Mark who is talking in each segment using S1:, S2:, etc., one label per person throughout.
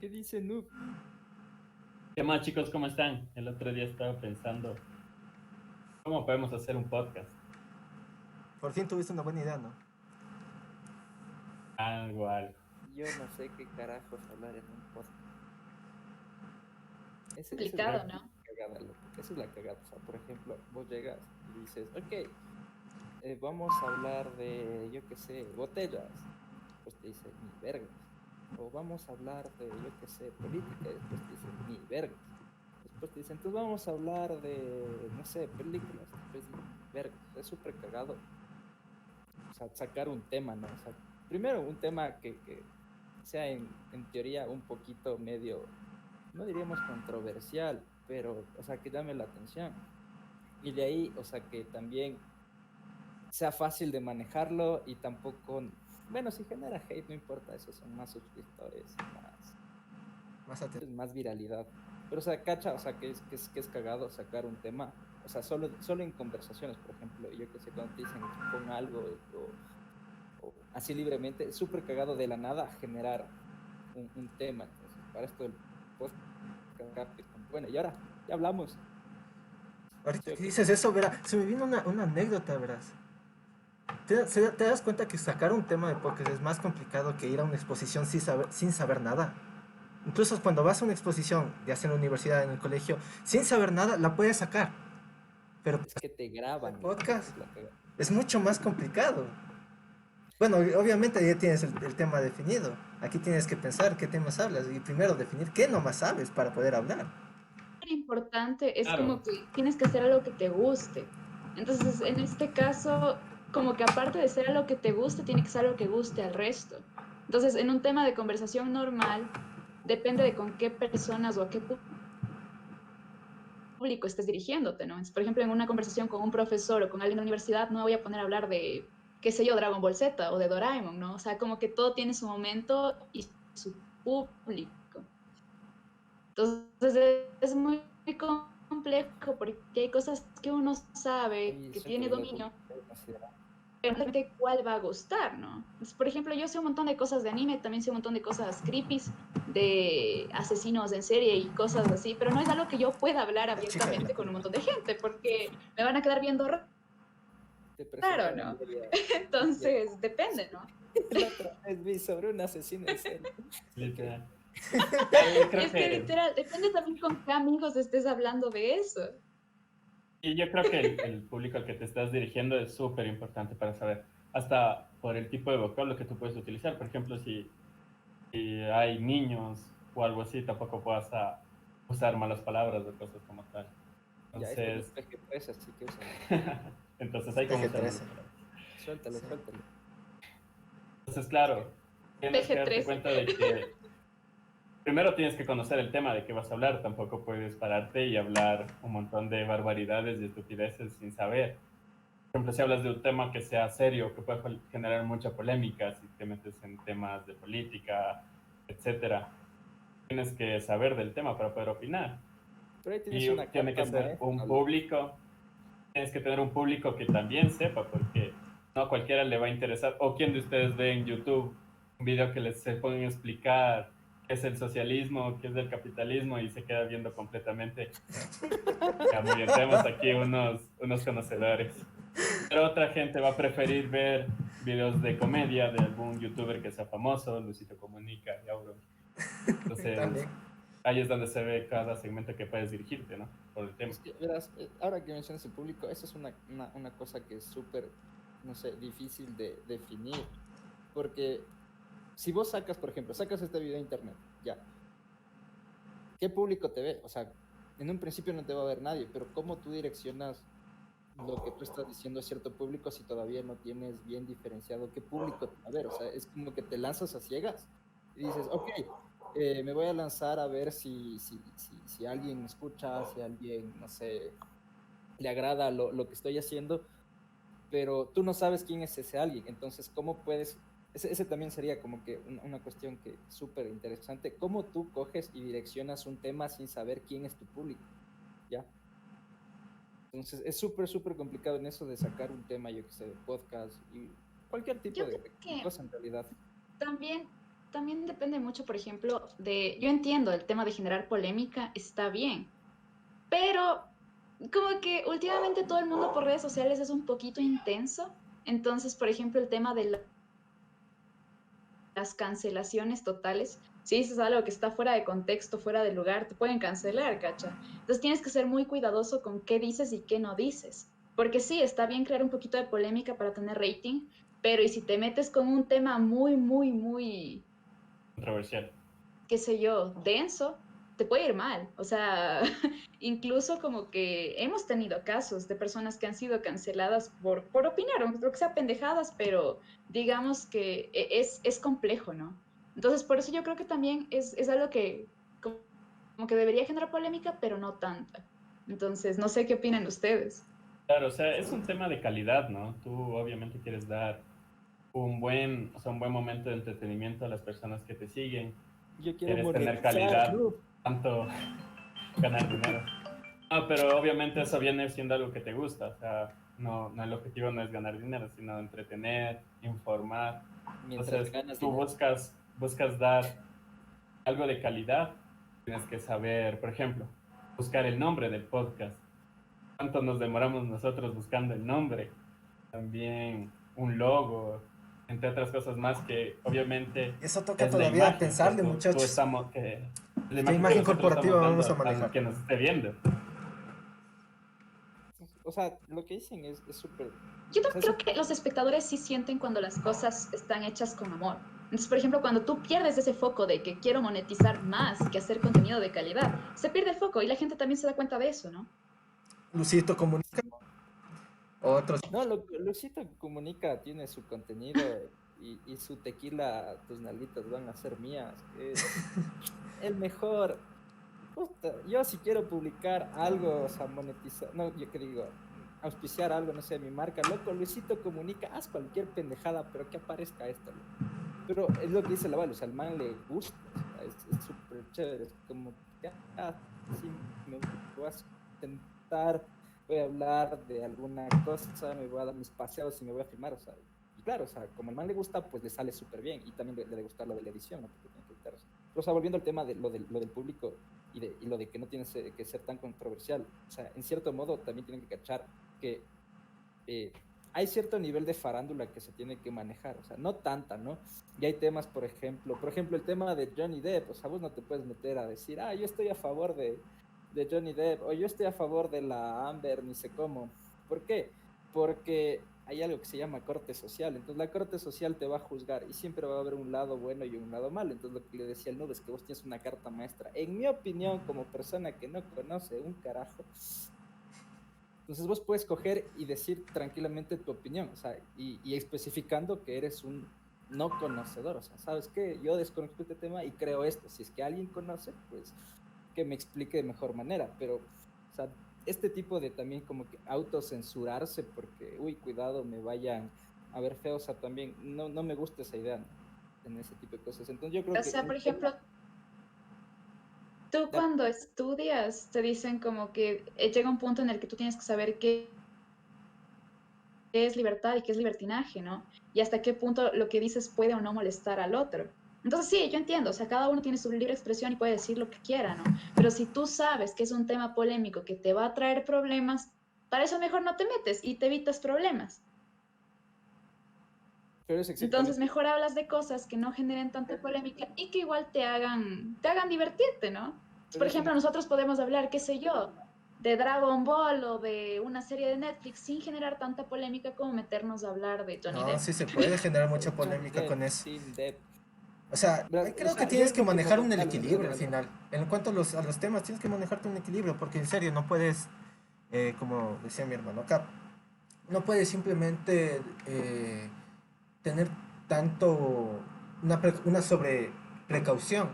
S1: ¿Qué dice Noob?
S2: ¿Qué más, chicos? ¿Cómo están? El otro día estaba pensando, ¿cómo podemos hacer un podcast?
S3: Por fin tuviste una buena idea, ¿no?
S2: Algo, algo.
S1: Yo no sé qué carajos hablar en un podcast. Ese es
S4: Complicado, ¿no?
S1: cagada, loco. Esa es la cagada. O sea, por ejemplo, vos llegas y dices, ok, vamos a hablar de, yo qué sé, botellas. Después te dicen, ni vergas. O vamos a hablar de, yo qué sé, política. Y después te dicen, ni vergas. Después te dicen, entonces vamos a hablar de, no sé, películas. Después dicen, ni vergas. Es súper cagado. O sea, sacar un tema, ¿no? O sea, primero un tema que sea en teoría un poquito medio, no diríamos controversial, pero, o sea, que llame la atención. Y de ahí, o sea, que también sea fácil de manejarlo y tampoco, bueno, si genera hate, no importa, eso son más suscriptores y más,
S3: Más
S1: pues,
S3: atento.
S1: más viralidad. Pero, o sea, cacha, o sea, que es cagado sacar un tema, o sea, solo en conversaciones, por ejemplo, yo que sé, cuando te dicen expon algo o así libremente, es súper cagado de la nada generar un tema. Entonces, para esto del podcast, bueno, y ahora, ya hablamos. ¿Sí
S3: Ahorita
S1: o
S3: que
S1: qué?
S3: dices eso, verá, se me vino una anécdota, verás. ¿Te das cuenta que sacar un tema de podcast es más complicado que ir a una exposición sin saber nada? Incluso cuando vas a una exposición, ya sea en la universidad, en el colegio, sin saber nada, la puedes sacar. Pero
S1: Es que te
S3: para el
S1: graban, loco, esa
S3: podcast
S1: es la cagada.
S3: es mucho más complicado. Bueno, obviamente ya tienes el tema definido. Aquí tienes que pensar qué temas hablas y primero definir qué nomás sabes para poder hablar.
S4: Lo importante es
S2: Claro,
S4: como que tienes que hacer algo que te guste. Entonces, en este caso, como que aparte de ser algo que te guste, tiene que ser algo que guste al resto. Entonces, en un tema de conversación normal, depende de con qué personas o a qué público estés dirigiéndote, ¿no? Por ejemplo, en una conversación con un profesor o con alguien de la universidad, no me voy a poner a hablar de, qué sé yo, Dragon Ball Z o de Doraemon, ¿no? O sea, como que todo tiene su momento y su público. Entonces es muy complejo porque hay cosas que uno sabe,
S1: Oye,
S4: que tiene
S1: suéltale, loco,
S4: dominio,
S1: que hay considerar.
S4: pero no sabe cuál va a gustar, ¿no? Entonces, por ejemplo, yo sé un montón de cosas de anime, también sé un montón de cosas creepy, de asesinos en serie y cosas así, pero no es algo que yo pueda hablar
S3: La chica de la
S4: abiertamente con un
S3: culpa.
S4: montón de gente porque me van a quedar viendo
S1: Te presento a
S4: raro, ¿no?
S1: Valeria. Valeria.
S4: Entonces, depende, ¿no?
S1: La otra vez vi sobre un asesino en serie. Ok.
S2: literal. Claro, yo creo
S4: Es que
S2: que,
S4: literal, depende también con qué amigos estés hablando de eso.
S2: y yo creo que el público al que te estás dirigiendo es súper importante para saber, hasta por el tipo de vocablo que tú puedes utilizar. Por ejemplo, si hay niños o algo así, tampoco puedas usar malas palabras o cosas como tal.
S1: Ya, esto no es
S2: Entonces,
S1: PG-13, así que úsalo.
S2: entonces hay como usar malas
S3: PG-13.
S2: palabras.
S1: Suéltalo,
S3: Sí.
S1: suéltalo.
S2: Entonces,
S1: Es que,
S2: claro, tienes que darte
S4: PG-13.
S2: cuenta de que primero tienes que conocer el tema de qué vas a hablar. Tampoco puedes pararte y hablar un montón de barbaridades y estupideces sin saber. Por ejemplo, si hablas de un tema que sea serio, que puede generar mucha polémica, si te metes en temas de política, etcétera, tienes que saber del tema para poder opinar.
S1: pero ahí tienes
S2: Y
S1: una
S2: tiene que
S1: carta
S2: ser un
S1: maestra, loco.
S2: público, tienes que tener un público que también sepa, porque no a cualquiera le va a interesar. O quién de ustedes ve en YouTube un video que les se ponen a explicar qué es el socialismo, qué es el capitalismo y se queda viendo completamente. Ya, muy bien, tenemos aquí unos conocedores. Pero otra gente va a preferir ver videos de comedia de algún youtuber que sea famoso, Luisito Comunica y Auron. Entonces,
S3: También.
S2: ahí es donde se ve cada segmento que puedes dirigirte, ¿no? Por el tema.
S1: Es que, verás, ahora que mencionas el público, eso es una cosa que es súper, no sé, difícil de definir. Porque si vos sacas, por ejemplo, sacas este video a internet, ya, ¿qué público te ve? O sea, en un principio no te va a ver nadie, pero ¿cómo tú direccionas lo que tú estás diciendo a cierto público si todavía no tienes bien diferenciado qué público te va a ver? O sea, es como que te lanzas a ciegas y dices, ok, me voy a lanzar a ver si alguien me escucha, si alguien, no sé, le agrada lo que estoy haciendo, pero tú no sabes quién es ese alguien. Entonces, ¿cómo puedes? Ese también sería como que una cuestión que súper interesante. ¿Cómo tú coges y direccionas un tema sin saber quién es tu público? ¿Ya? Entonces, es súper, súper complicado en eso de sacar un tema, yo que sé, de podcast y cualquier tipo
S4: Yo creo
S1: de
S4: que
S1: cosa en realidad.
S4: también también depende mucho, por ejemplo, de, yo entiendo el tema de generar polémica, está bien, pero como que últimamente todo el mundo por redes sociales es un poquito intenso, entonces, por ejemplo, el tema de las cancelaciones totales, si dices algo que está fuera de contexto, fuera de lugar, te pueden cancelar, ¿cacha? Entonces tienes que ser muy cuidadoso con qué dices y qué no dices. Porque sí, está bien crear un poquito de polémica para tener rating, pero y si te metes con un tema muy, muy, muy,
S2: Controversial.
S4: qué sé yo, denso, te puede ir mal. O sea, incluso como que hemos tenido casos de personas que han sido canceladas por opinar, o lo que sea pendejadas, pero digamos que es complejo, ¿no? Entonces, por eso yo creo que también es algo que como que debería generar polémica, pero no tanta. Entonces, no sé qué opinan ustedes.
S2: Claro, o sea, es un tema de calidad, ¿no? Tú obviamente quieres dar un buen momento de entretenimiento a las personas que te siguen.
S1: Yo quiero
S2: Quieres tener
S1: monetizar,
S2: calidad,
S1: bro.
S2: tanto ganar dinero. No, pero obviamente eso viene siendo algo que te gusta. O sea, no, el objetivo no es ganar dinero, sino entretener, informar.
S1: Mientras
S2: Entonces,
S1: ganas
S2: tú
S1: dinero.
S2: buscas dar algo de calidad. Tienes que saber, por ejemplo, buscar el nombre del podcast. ¿Cuánto nos demoramos nosotros buscando el nombre? También un logo, entre otras cosas más que obviamente
S3: Eso toca
S2: es la
S3: todavía
S2: imagen que
S3: pensarle,
S2: tú
S3: muchachos.
S2: estamos, que la
S3: ¿Qué
S2: imagen que
S3: imagen
S2: nosotros
S3: corporativa
S2: estamos
S3: vamos a
S2: dando al
S3: manejar?
S2: que nos esté viendo.
S1: O sea, lo que dicen es súper.
S4: Yo
S1: O sea,
S4: también creo que los espectadores sí sienten cuando las cosas están hechas con amor. Entonces, por ejemplo, cuando tú pierdes ese foco de que quiero monetizar más que hacer contenido de calidad, se pierde el foco y la gente también se da cuenta de eso, ¿no?
S3: Lucito comunica. Otros.
S1: no, Luisito Comunica tiene su contenido y su tequila, tus nalguitas van a ser mías. Es el mejor. Puta, yo si quiero publicar algo, o sea, monetizar, no, yo que digo, auspiciar algo, no sé, mi marca, loco, Luisito Comunica, haz cualquier pendejada, pero que aparezca esto, loco. Pero es lo que dice la Val, o sea, al man le gusta, o sea, es súper chévere, es como, ya, sí, me voy a sentar, voy a hablar de alguna cosa, me voy a dar mis paseos y me voy a filmar, o sea, y claro, o sea, como al man le gusta, pues le sale súper bien, y también le debe gustar lo de la edición, ¿no? Porque tiene que editar, pero, o sea, volviendo al tema de lo del público y lo de que no tiene que ser tan controversial, o sea, en cierto modo también tienen que cachar que hay cierto nivel de farándula que se tiene que manejar, o sea, no tanta, ¿no? Y hay temas, por ejemplo, el tema de Johnny Depp, o sea, vos no te puedes meter a decir, yo estoy a favor de Johnny Depp, o yo estoy a favor de la Amber, ni sé cómo. ¿Por qué? Porque hay algo que se llama corte social, entonces la corte social te va a juzgar y siempre va a haber un lado bueno y un lado malo, entonces lo que le decía el Nube es que vos tienes una carta maestra, en mi opinión, como persona que no conoce un carajo, entonces vos puedes coger y decir tranquilamente tu opinión, o sea, y especificando que eres un no conocedor, o sea, ¿sabes qué? Yo desconozco este tema y creo esto. Si es que alguien conoce, pues que me explique de mejor manera, pero, o sea, este tipo de también como que autocensurarse porque, uy, cuidado, me vayan a ver feo, o sea, también no me gusta esa idea, ¿no? En ese tipo de cosas. Entonces yo creo
S4: O
S1: que
S4: sea,
S1: un
S4: por
S1: tema...
S4: ejemplo, tú cuando estudias te dicen como que llega un punto en el que tú tienes que saber qué es libertad y qué es libertinaje, ¿no? Y hasta qué punto lo que dices puede o no molestar al otro. Entonces sí, yo entiendo, o sea, cada uno tiene su libre expresión y puede decir lo que quiera, ¿no? Pero si tú sabes que es un tema polémico que te va a traer problemas, para eso mejor no te metes y te evitas problemas.
S1: Pero es
S4: Entonces
S1: exactamente...
S4: mejor hablas de cosas que no generen tanta polémica y que igual te hagan divertirte, ¿no?
S1: Pero
S4: Por
S1: eso,
S4: ejemplo, nosotros podemos hablar, qué sé yo, de Dragon Ball o de una serie de Netflix sin generar tanta polémica como meternos a hablar de Johnny
S3: No,
S4: Depp.
S3: sí se puede generar mucha
S1: Johnny
S3: polémica
S1: Depp,
S3: con eso.
S1: Team Depp.
S3: O sea,
S1: O
S3: creo que
S1: sea, yo
S3: tienes
S1: en
S3: que
S1: último,
S3: manejar un
S1: dale,
S3: equilibrio al
S1: dale.
S3: final. En cuanto a los temas, tienes que manejarte un equilibrio, porque en serio, no puedes, como decía mi hermano acá, no puedes simplemente tener tanto una sobre precaución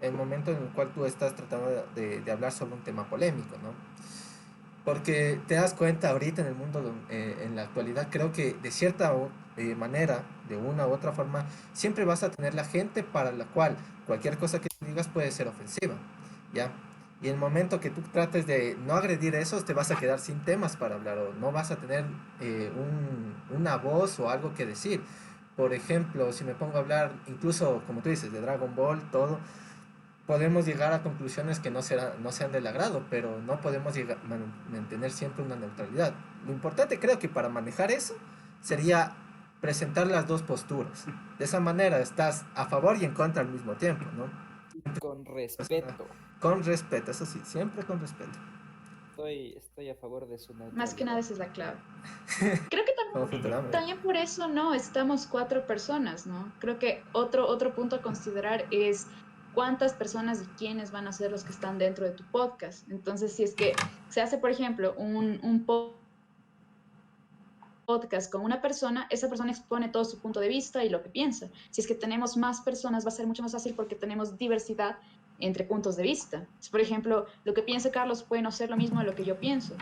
S3: en el momento en el cual tú estás tratando de hablar sobre un tema polémico, ¿no? Porque te das cuenta ahorita en el mundo, en la actualidad, creo que de cierta manera, de una u otra forma, siempre vas a tener la gente para la cual cualquier cosa que digas puede ser ofensiva, ¿ya? Y en el momento que tú trates de no agredir eso, te vas a quedar sin temas para hablar o no vas a tener una voz o algo que decir. Por ejemplo, si me pongo a hablar, incluso como tú dices, de Dragon Ball, todo, podemos llegar a conclusiones que no sean del agrado, pero no podemos mantener siempre una neutralidad. Lo importante creo que para manejar eso sería presentar las dos posturas. De esa manera estás a favor y en contra al mismo tiempo, ¿no?
S1: Con respeto.
S3: Con respeto, eso sí, siempre con respeto.
S1: Estoy a favor de su
S4: Más que
S1: neutralidad.
S4: nada esa es la clave. Creo que
S3: Como Futurama.
S4: también por eso no estamos 4 personas, ¿no? Creo que otro punto a considerar es cuántas personas y quiénes van a ser los que están dentro de tu podcast. Entonces, si es que se hace, por ejemplo, un podcast con una persona, esa persona expone todo su punto de vista y lo que piensa. Si es que tenemos más personas, va a ser mucho más fácil porque tenemos diversidad entre puntos de vista. Por ejemplo, lo que piensa Carlos puede no ser lo mismo de lo que yo pienso.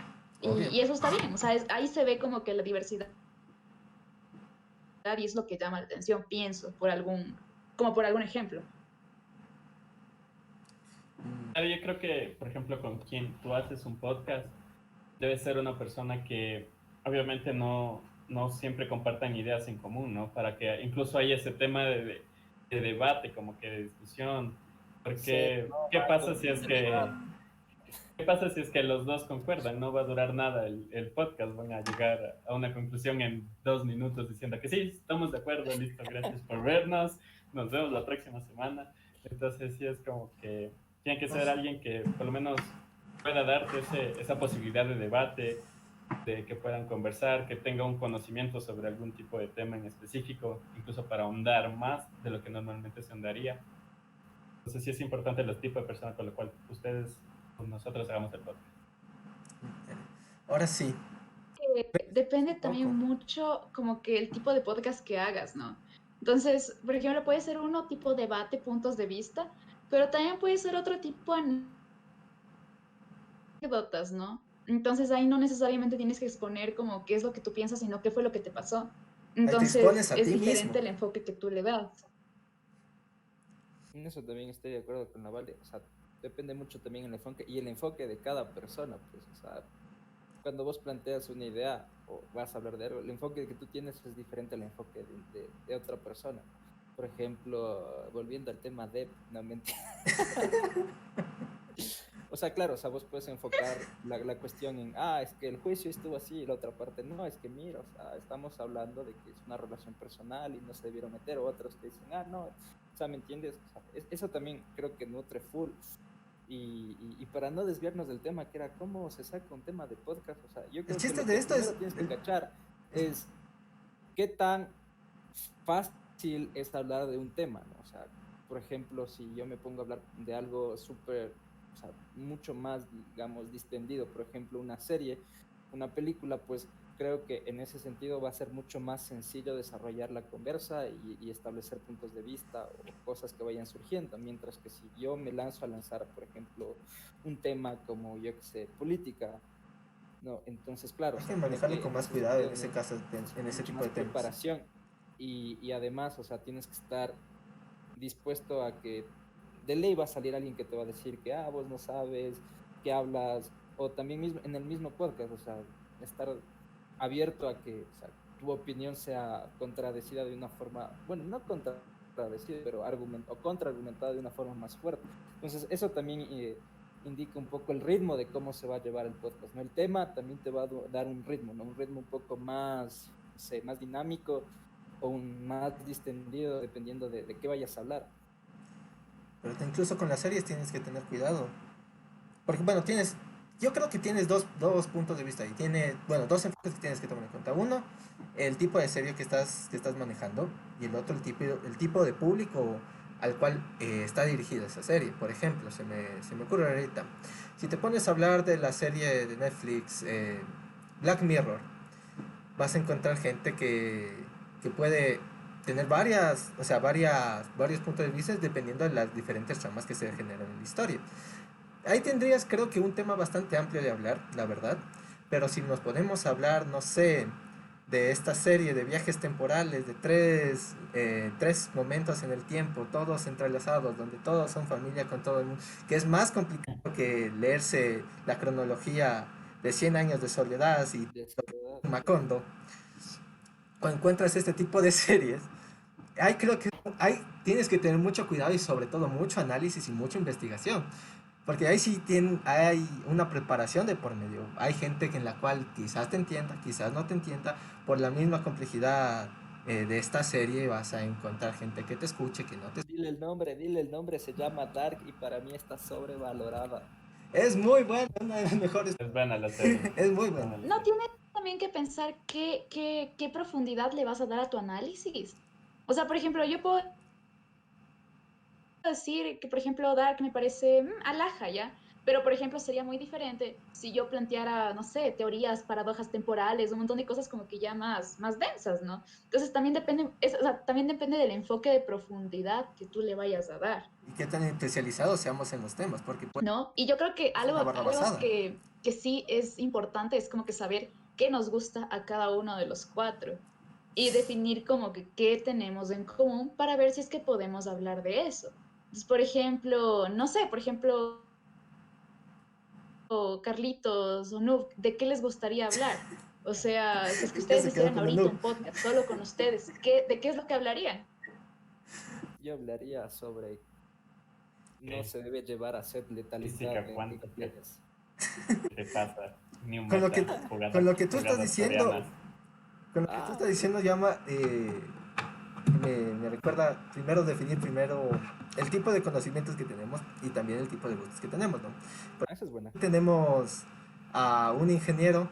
S4: Y eso está bien, o sea, ahí se ve como que la diversidad y es lo que llama la atención, pienso, como por algún ejemplo.
S2: Claro, yo creo que, por ejemplo, con quien tú haces un podcast, debe ser una persona que obviamente no siempre compartan ideas en común, ¿no? Para que incluso haya ese tema de debate, como que de discusión. Porque,
S1: Sí, no,
S2: ¿qué pasa
S1: con
S2: si es que...
S1: sinceridad.
S2: ¿Qué pasa si es que los dos concuerdan? No va a durar nada el podcast, van a llegar a una conclusión en 2 minutos diciendo que sí, estamos de acuerdo, listo, gracias por vernos, nos vemos la próxima semana. Entonces sí es como que tiene que ser alguien que por lo menos pueda darte esa posibilidad de debate, de que puedan conversar, que tenga un conocimiento sobre algún tipo de tema en específico, incluso para ahondar más de lo que normalmente se ahondaría. Entonces sí es importante el tipo de persona con la cual ustedes nosotros hagamos el podcast.
S3: Ahora sí.
S4: Depende
S3: Un
S4: también
S3: poco.
S4: mucho como que el tipo de podcast que hagas, ¿no? Entonces, por ejemplo, puede ser uno tipo debate, puntos de vista, pero también puede ser otro tipo anécdotas, ¿no? Entonces ahí no necesariamente tienes que exponer como qué es lo que tú piensas, sino qué fue lo que te pasó.
S3: Ahí te
S4: Entonces
S3: expones a
S4: es
S3: ti mismo.
S4: diferente el enfoque que tú le das.
S1: En eso también estoy de acuerdo con la Vale. O sea, depende mucho también el enfoque y el enfoque de cada persona. Pues, o sea, cuando vos planteas una idea o vas a hablar de algo, el enfoque que tú tienes es diferente al enfoque de otra persona. Por ejemplo, volviendo al tema de, no mentira. O sea, claro, o sea, vos puedes enfocar la cuestión en, es que el juicio estuvo así y la otra parte no, es que mira, o sea, estamos hablando de que es una relación personal y no se debieron meter, o otros que dicen, no, o sea, ¿me entiendes? O sea, eso también creo que nutre full. Y para no desviarnos del tema, que era cómo se saca un tema de podcast, o sea, yo
S3: El
S1: creo que
S3: chiste
S1: lo
S3: de
S1: que
S3: esto
S1: primero
S3: es...
S1: tienes que cachar es qué tan fácil es hablar de un tema, ¿no? O sea, por ejemplo, si yo me pongo a hablar de algo súper, o sea, mucho más, digamos, distendido, por ejemplo, una serie, una película, pues creo que en ese sentido va a ser mucho más sencillo desarrollar la conversa y establecer puntos de vista o cosas que vayan surgiendo, mientras que si yo me lanzo a lanzar, por ejemplo, un tema como, yo que sé, política, no, entonces, claro, o
S3: Hay
S1: sea,
S3: que
S1: tiene
S3: manejarlo
S1: que,
S3: con
S1: en
S3: más
S1: ese
S3: cuidado
S1: sentido,
S3: en ese caso, en ese
S1: mucho
S3: tipo
S1: más
S3: de temas.
S1: preparación y además, o sea, tienes que estar dispuesto a que de ley va a salir alguien que te va a decir que, vos no sabes, que hablas, o también mismo, en el mismo podcast, o sea, estar abierto a que, o sea, tu opinión sea contradecida de una forma, bueno, no contradecida, pero o contraargumentada de una forma más fuerte. Entonces, eso también indica un poco el ritmo de cómo se va a llevar el podcast, ¿no? El tema también te va a dar un ritmo, ¿no? Un ritmo un poco más, no sé, más dinámico o un más distendido, dependiendo de qué vayas a hablar.
S3: Pero incluso con las series tienes que tener cuidado. Porque, bueno, yo creo que tienes dos puntos de vista y bueno, dos enfoques que tienes que tomar en cuenta. Uno, el tipo de serie que estás manejando y el otro, el tipo de público al cual está dirigida esa serie. Por ejemplo, se me ocurre ahorita, si te pones a hablar de la serie de Netflix Black Mirror, vas a encontrar gente que puede tener varios puntos de vista dependiendo de las diferentes tramas que se generan en la historia. Ahí tendrías, creo que, un tema bastante amplio de hablar, la verdad. Pero si nos podemos hablar, no sé, de esta serie de viajes temporales, de tres momentos en el tiempo, todos entrelazados, donde todos son familia con todo el mundo, que es más complicado que leerse la cronología de 100 años de soledad y
S1: De soledad.
S3: Macondo. Cuando encuentras este tipo de series, ahí creo que ahí tienes que tener mucho cuidado y sobre todo mucho análisis y mucha investigación. Porque ahí sí hay una preparación de por medio. Hay gente en la cual quizás te entienda, quizás no te entienda. Por la misma complejidad de esta serie vas a encontrar gente que te escuche, que no te...
S1: Dile el nombre, se llama Dark y para mí está sobrevalorada.
S3: Es muy buena, una de las mejores.
S2: Es buena la serie.
S3: Es muy
S2: Buena
S3: buena.
S2: la
S4: No
S2: serie.
S4: tienes también que pensar qué profundidad le vas a dar a tu análisis. O sea, por ejemplo, yo puedo decir que, por ejemplo, Dark me parece alhaja, ¿ya? Pero, por ejemplo, sería muy diferente si yo planteara, no sé, teorías, paradojas temporales, un montón de cosas como que ya más densas, ¿no? Entonces también depende, o sea, también depende del enfoque de profundidad que tú le vayas a dar,
S3: Y qué tan especializados seamos en los temas, porque pues,
S4: ¿no? Y yo creo que
S3: es una
S4: algo,
S3: barra
S4: algo
S3: basada.
S4: que sí es importante es como que saber qué nos gusta a cada uno de los cuatro y definir como que qué tenemos en común para ver si es que podemos hablar de eso. Entonces, por ejemplo, no sé, por ejemplo, o Carlitos o Noob, ¿de qué les gustaría hablar? O sea, si es que
S3: Ya
S4: ustedes
S3: se quedó
S4: hicieran
S3: como
S4: ahorita
S3: noob.
S4: un podcast solo con ustedes, ¿de qué es lo que hablarían?
S1: Yo hablaría sobre no
S2: Ok.
S1: se debe llevar a ser letalidad
S2: Física
S1: en League of
S2: cuántica.
S1: Legends.
S2: ¿Qué te pasa? New
S3: Con lo que,
S2: Meta,
S3: con
S2: jugadas,
S3: lo que tú estás
S2: jugadas
S3: diciendo,
S2: coreanas.
S3: con lo que tú
S1: Ah,
S3: estás diciendo, llama, me recuerda primero definir primero el tipo de conocimientos que tenemos y también el tipo de gustos que tenemos, ¿no?
S1: esa es buena.
S3: Tenemos a un ingeniero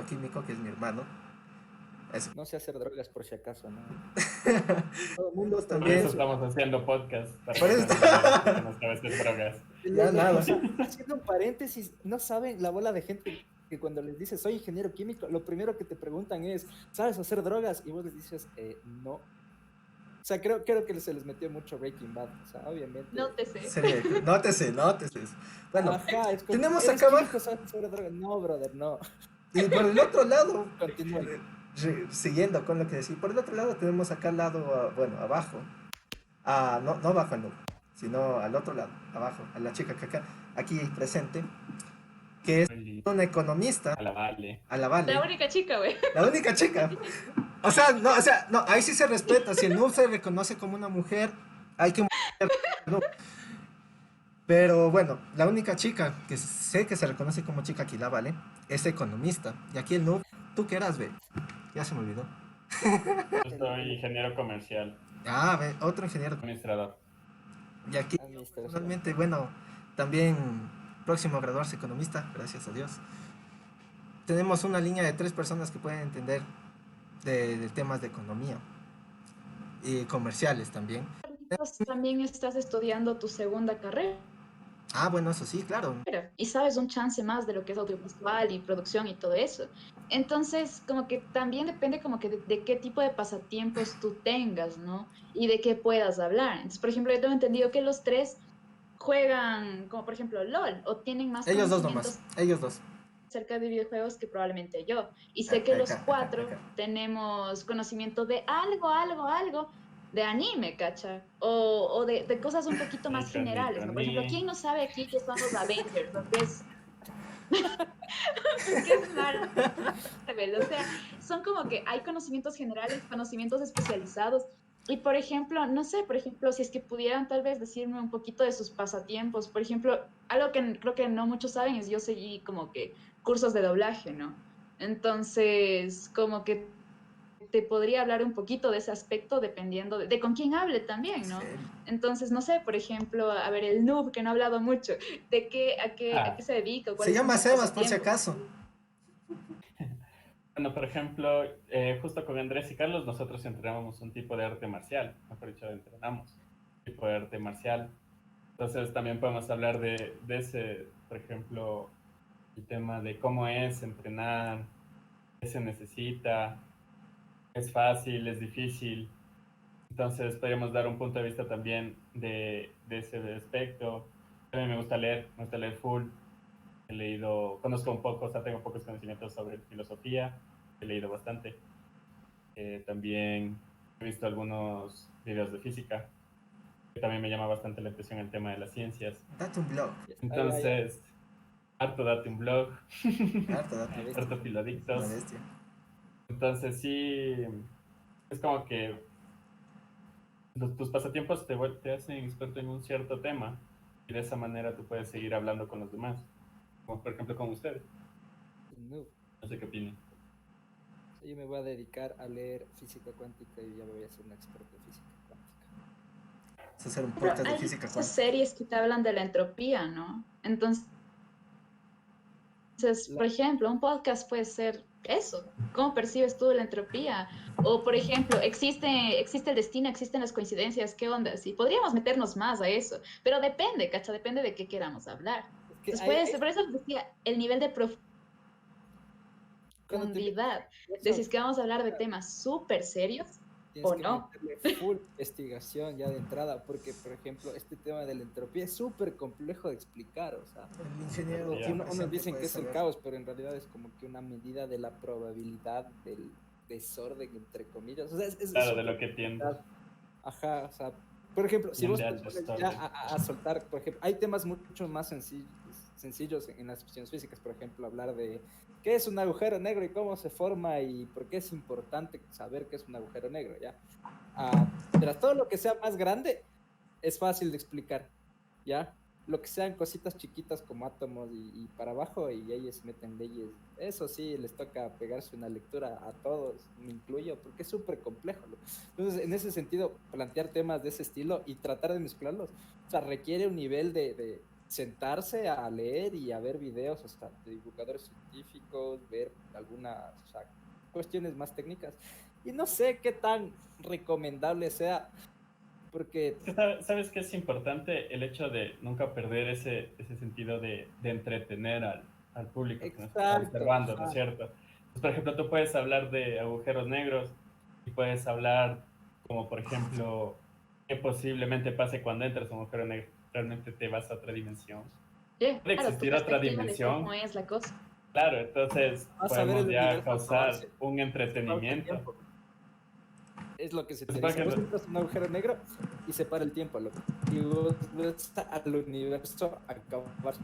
S3: químico que es mi hermano. Es-
S1: No sé hacer drogas por si acaso, ¿no?
S3: todo el mundo
S2: Por eso
S3: también.
S2: estamos haciendo podcast, para
S3: Por
S2: que
S3: eso
S2: no digan que no sabe hacer drogas.
S3: ya
S1: O
S3: nada.
S1: sea, haciendo un paréntesis, no saben la bola de gente que cuando les dices soy ingeniero químico, lo primero que te preguntan es, ¿sabes hacer drogas? Y vos les dices, no. O sea, creo que se les metió mucho Breaking Bad. O sea,
S4: No
S1: obviamente.
S4: te sé.
S3: Sería, nótese, nótese. Bueno,
S1: Ajá, es como,
S3: tenemos
S1: ¿eres
S3: acá abajo.
S1: químico? ¿Sabes hacer drogas? No, brother, no.
S3: Y por el otro lado,
S1: Continúen.
S3: siguiendo con lo que decía, por el otro lado tenemos acá al lado, bueno, abajo, no, no abajo, no, sino al otro lado, abajo, a la chica que acá, aquí presente, que es una economista,
S2: A la vale.
S3: a la
S4: La
S3: Vale,
S4: única chica, güey.
S3: la única chica. O sea, no, ahí sí se respeta, si el noob se reconoce como una mujer, hay que... Pero bueno, la única chica que sé que se reconoce como chica aquí, la Vale, es economista. Y aquí el noob, ¿tú qué eras, ve? Ya se me olvidó.
S2: Yo soy ingeniero comercial,
S3: Ah, ve, otro ingeniero.
S2: administrador.
S3: Y aquí, yo
S1: Administración.
S3: personalmente, bueno, también próximo a graduarse economista, gracias a Dios. Tenemos una línea de 3 personas que pueden entender de temas de economía y comerciales también.
S4: Carlitos, también estás estudiando tu segunda carrera
S3: Ah, bueno, eso sí, claro.
S4: y sabes un chance más de lo que es audiovisual y producción y todo eso. Entonces, como que también depende como que de qué tipo de pasatiempos tú tengas, ¿no? Y de qué puedas hablar. Entonces, por ejemplo, yo tengo entendido que los tres juegan, como por ejemplo, LOL, o tienen más
S3: Ellos dos nomás,
S4: conocimientos
S3: ellos dos.
S4: acerca de videojuegos que probablemente yo. Y sé que los cuatro
S3: Acá.
S4: tenemos conocimiento de algo de anime, ¿cacha? O de cosas un poquito más
S2: Ni
S4: generales, ¿no? Por ejemplo,
S2: Connie.
S4: ¿quién no sabe aquí qué son los Avengers? Lo que es, lo que es Marvel. O sea, son como que hay conocimientos generales, conocimientos especializados. Y por ejemplo, no sé, por ejemplo, si es que pudieran tal vez decirme un poquito de sus pasatiempos. Por ejemplo, algo que creo que no muchos saben es yo seguí como que cursos de doblaje, ¿no? Entonces, como que te podría hablar un poquito de ese aspecto dependiendo de con quién hable también, ¿no?
S3: Sí.
S4: Entonces, no sé, por ejemplo, a ver, el noob que no ha hablado mucho, ¿de a
S2: Ah,
S4: qué se dedica?
S3: Se
S4: ¿Cuáles son
S3: llama
S4: sus
S3: Sebas, por si
S4: pasatiempos?
S3: acaso.
S2: bueno, por ejemplo, justo con Andrés y Carlos, nosotros entrenábamos un tipo de arte marcial, mejor dicho, entrenamos un tipo de arte marcial. Entonces también podemos hablar de ese, por ejemplo, el tema de cómo es entrenar, qué se necesita, es fácil, es difícil. Entonces podríamos dar un punto de vista también de ese aspecto. También me gusta leer full. He leído, conozco un poco, o sea, tengo pocos conocimientos sobre filosofía, he leído bastante. También he visto algunos videos de física, que también me llama bastante la atención el tema de las ciencias.
S3: Date un blog.
S1: Ya.
S2: Entonces, harto date un blog,
S3: Harto, date
S1: A ver,
S2: harto
S3: una
S2: filadictos.
S3: bestia.
S2: Entonces sí, es como que tus pasatiempos te hacen experto en un cierto tema y de esa manera tú puedes seguir hablando con los demás, como por ejemplo con ustedes.
S1: No.
S2: No sé qué opinan.
S1: O sea, yo me voy a dedicar a leer física cuántica y ya me voy a ser un experto en física cuántica.
S3: Es hacer un
S4: Pero
S3: podcast de
S4: hay
S3: física
S4: esas
S3: cuántica.
S4: series que te hablan de la entropía, ¿no? Entonces, por ejemplo, un podcast puede ser eso. ¿Cómo percibes tú la entropía? O, por ejemplo, existe el destino, existen las coincidencias, ¿qué onda? Sí, podríamos meternos más a eso, pero depende, ¿cacha? Depende de qué queramos hablar.
S1: Es que
S4: Entonces, por eso les decía, el nivel de
S1: cuando te metes
S4: profundidad,
S1: en
S4: de si
S1: eso,
S4: es que vamos a hablar de temas súper serios
S1: tienes
S4: o
S1: que
S4: no.
S1: meterle full investigación ya de entrada, porque, por ejemplo, este tema de la entropía es súper complejo de explicar, o sea,
S3: El ingeniero
S2: Ya.
S3: aquí
S1: unos
S3: presente
S1: dicen
S3: puede
S1: que es el
S3: saber.
S1: caos, pero en realidad es como que una medida de la probabilidad del desorden, entre comillas, o sea, es
S2: Claro, de
S1: súper
S2: lo que tiendes.
S1: complicado. Ajá, o sea, por ejemplo, si
S2: Tiende
S1: vos te
S2: al
S1: pones
S2: desorden.
S1: ya a soltar, por ejemplo, hay temas mucho más sencillos en las cuestiones físicas, por ejemplo, hablar de qué es un agujero negro y cómo se forma y por qué es importante saber qué es un agujero negro, ¿ya? Pero todo lo que sea más grande es fácil de explicar, ¿ya? Lo que sean cositas chiquitas como átomos y para abajo y ellos meten leyes. Eso sí, les toca pegarse una lectura a todos, me incluyo, porque es súper complejo. Entonces, en ese sentido, plantear temas de ese estilo y tratar de mezclarlos, o sea, requiere un nivel de sentarse a leer y a ver videos, o sea, de divulgadores científicos, ver algunas, o sea, cuestiones más técnicas. Y no sé qué tan recomendable sea, porque
S2: ¿Sabes qué es importante? El hecho de nunca perder ese sentido de entretener al público que nos está
S1: exacto,
S2: observando, ¿no es
S1: ajá,
S2: cierto? Pues, por ejemplo, tú puedes hablar de agujeros negros y puedes hablar como, por ejemplo, qué posiblemente pase cuando entras a un agujero negro. Realmente te vas a otra dimensión. Puede
S4: Claro, tu
S2: existir otra
S4: perspectiva de
S2: dimensión,
S4: cómo es la cosa.
S2: claro, entonces
S1: vas a ver
S2: podemos
S1: el
S2: ya
S1: universo
S2: causar
S1: acabarse,
S2: un
S1: se pausa el
S2: entretenimiento.
S1: tiempo. Es lo que se
S2: Pues,
S1: te
S2: por
S1: dice. Vos
S2: ejemplo,
S1: entras a un agujero negro y se para el tiempo, loco. Y vos ves al universo acabarse.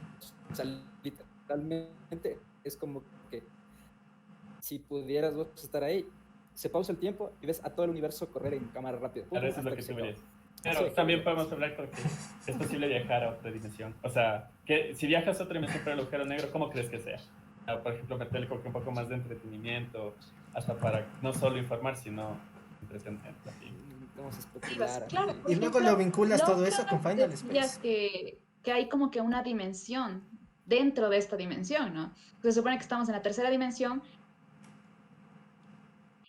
S1: O sea, literalmente es como que si pudieras vos estar ahí, se pausa el tiempo y ves a todo el universo correr en cámara rápida, pum,
S2: claro,
S1: pum,
S2: eso es lo
S1: hasta
S2: que
S1: que se
S2: tú
S1: acaba.
S2: verías.
S1: Así
S2: Pero
S1: de heavy,
S2: también
S1: loco.
S2: podemos hablar porque es posible viajar a otra dimensión. O sea, que si viajas a otra dimensión por el agujero negro, ¿cómo crees que sea? Por ejemplo, meterle como que un poco más de entretenimiento, hasta para no solo informar, sino entretener también.
S1: Vamos a especular.
S4: Claro, por
S3: Y luego lo
S4: ejemplo,
S3: vinculas todo eso con
S4: Lovecraft
S3: Final
S4: decía
S3: Space.
S4: que hay como que una dimensión dentro de esta dimensión, ¿no? Se supone que estamos en la tercera dimensión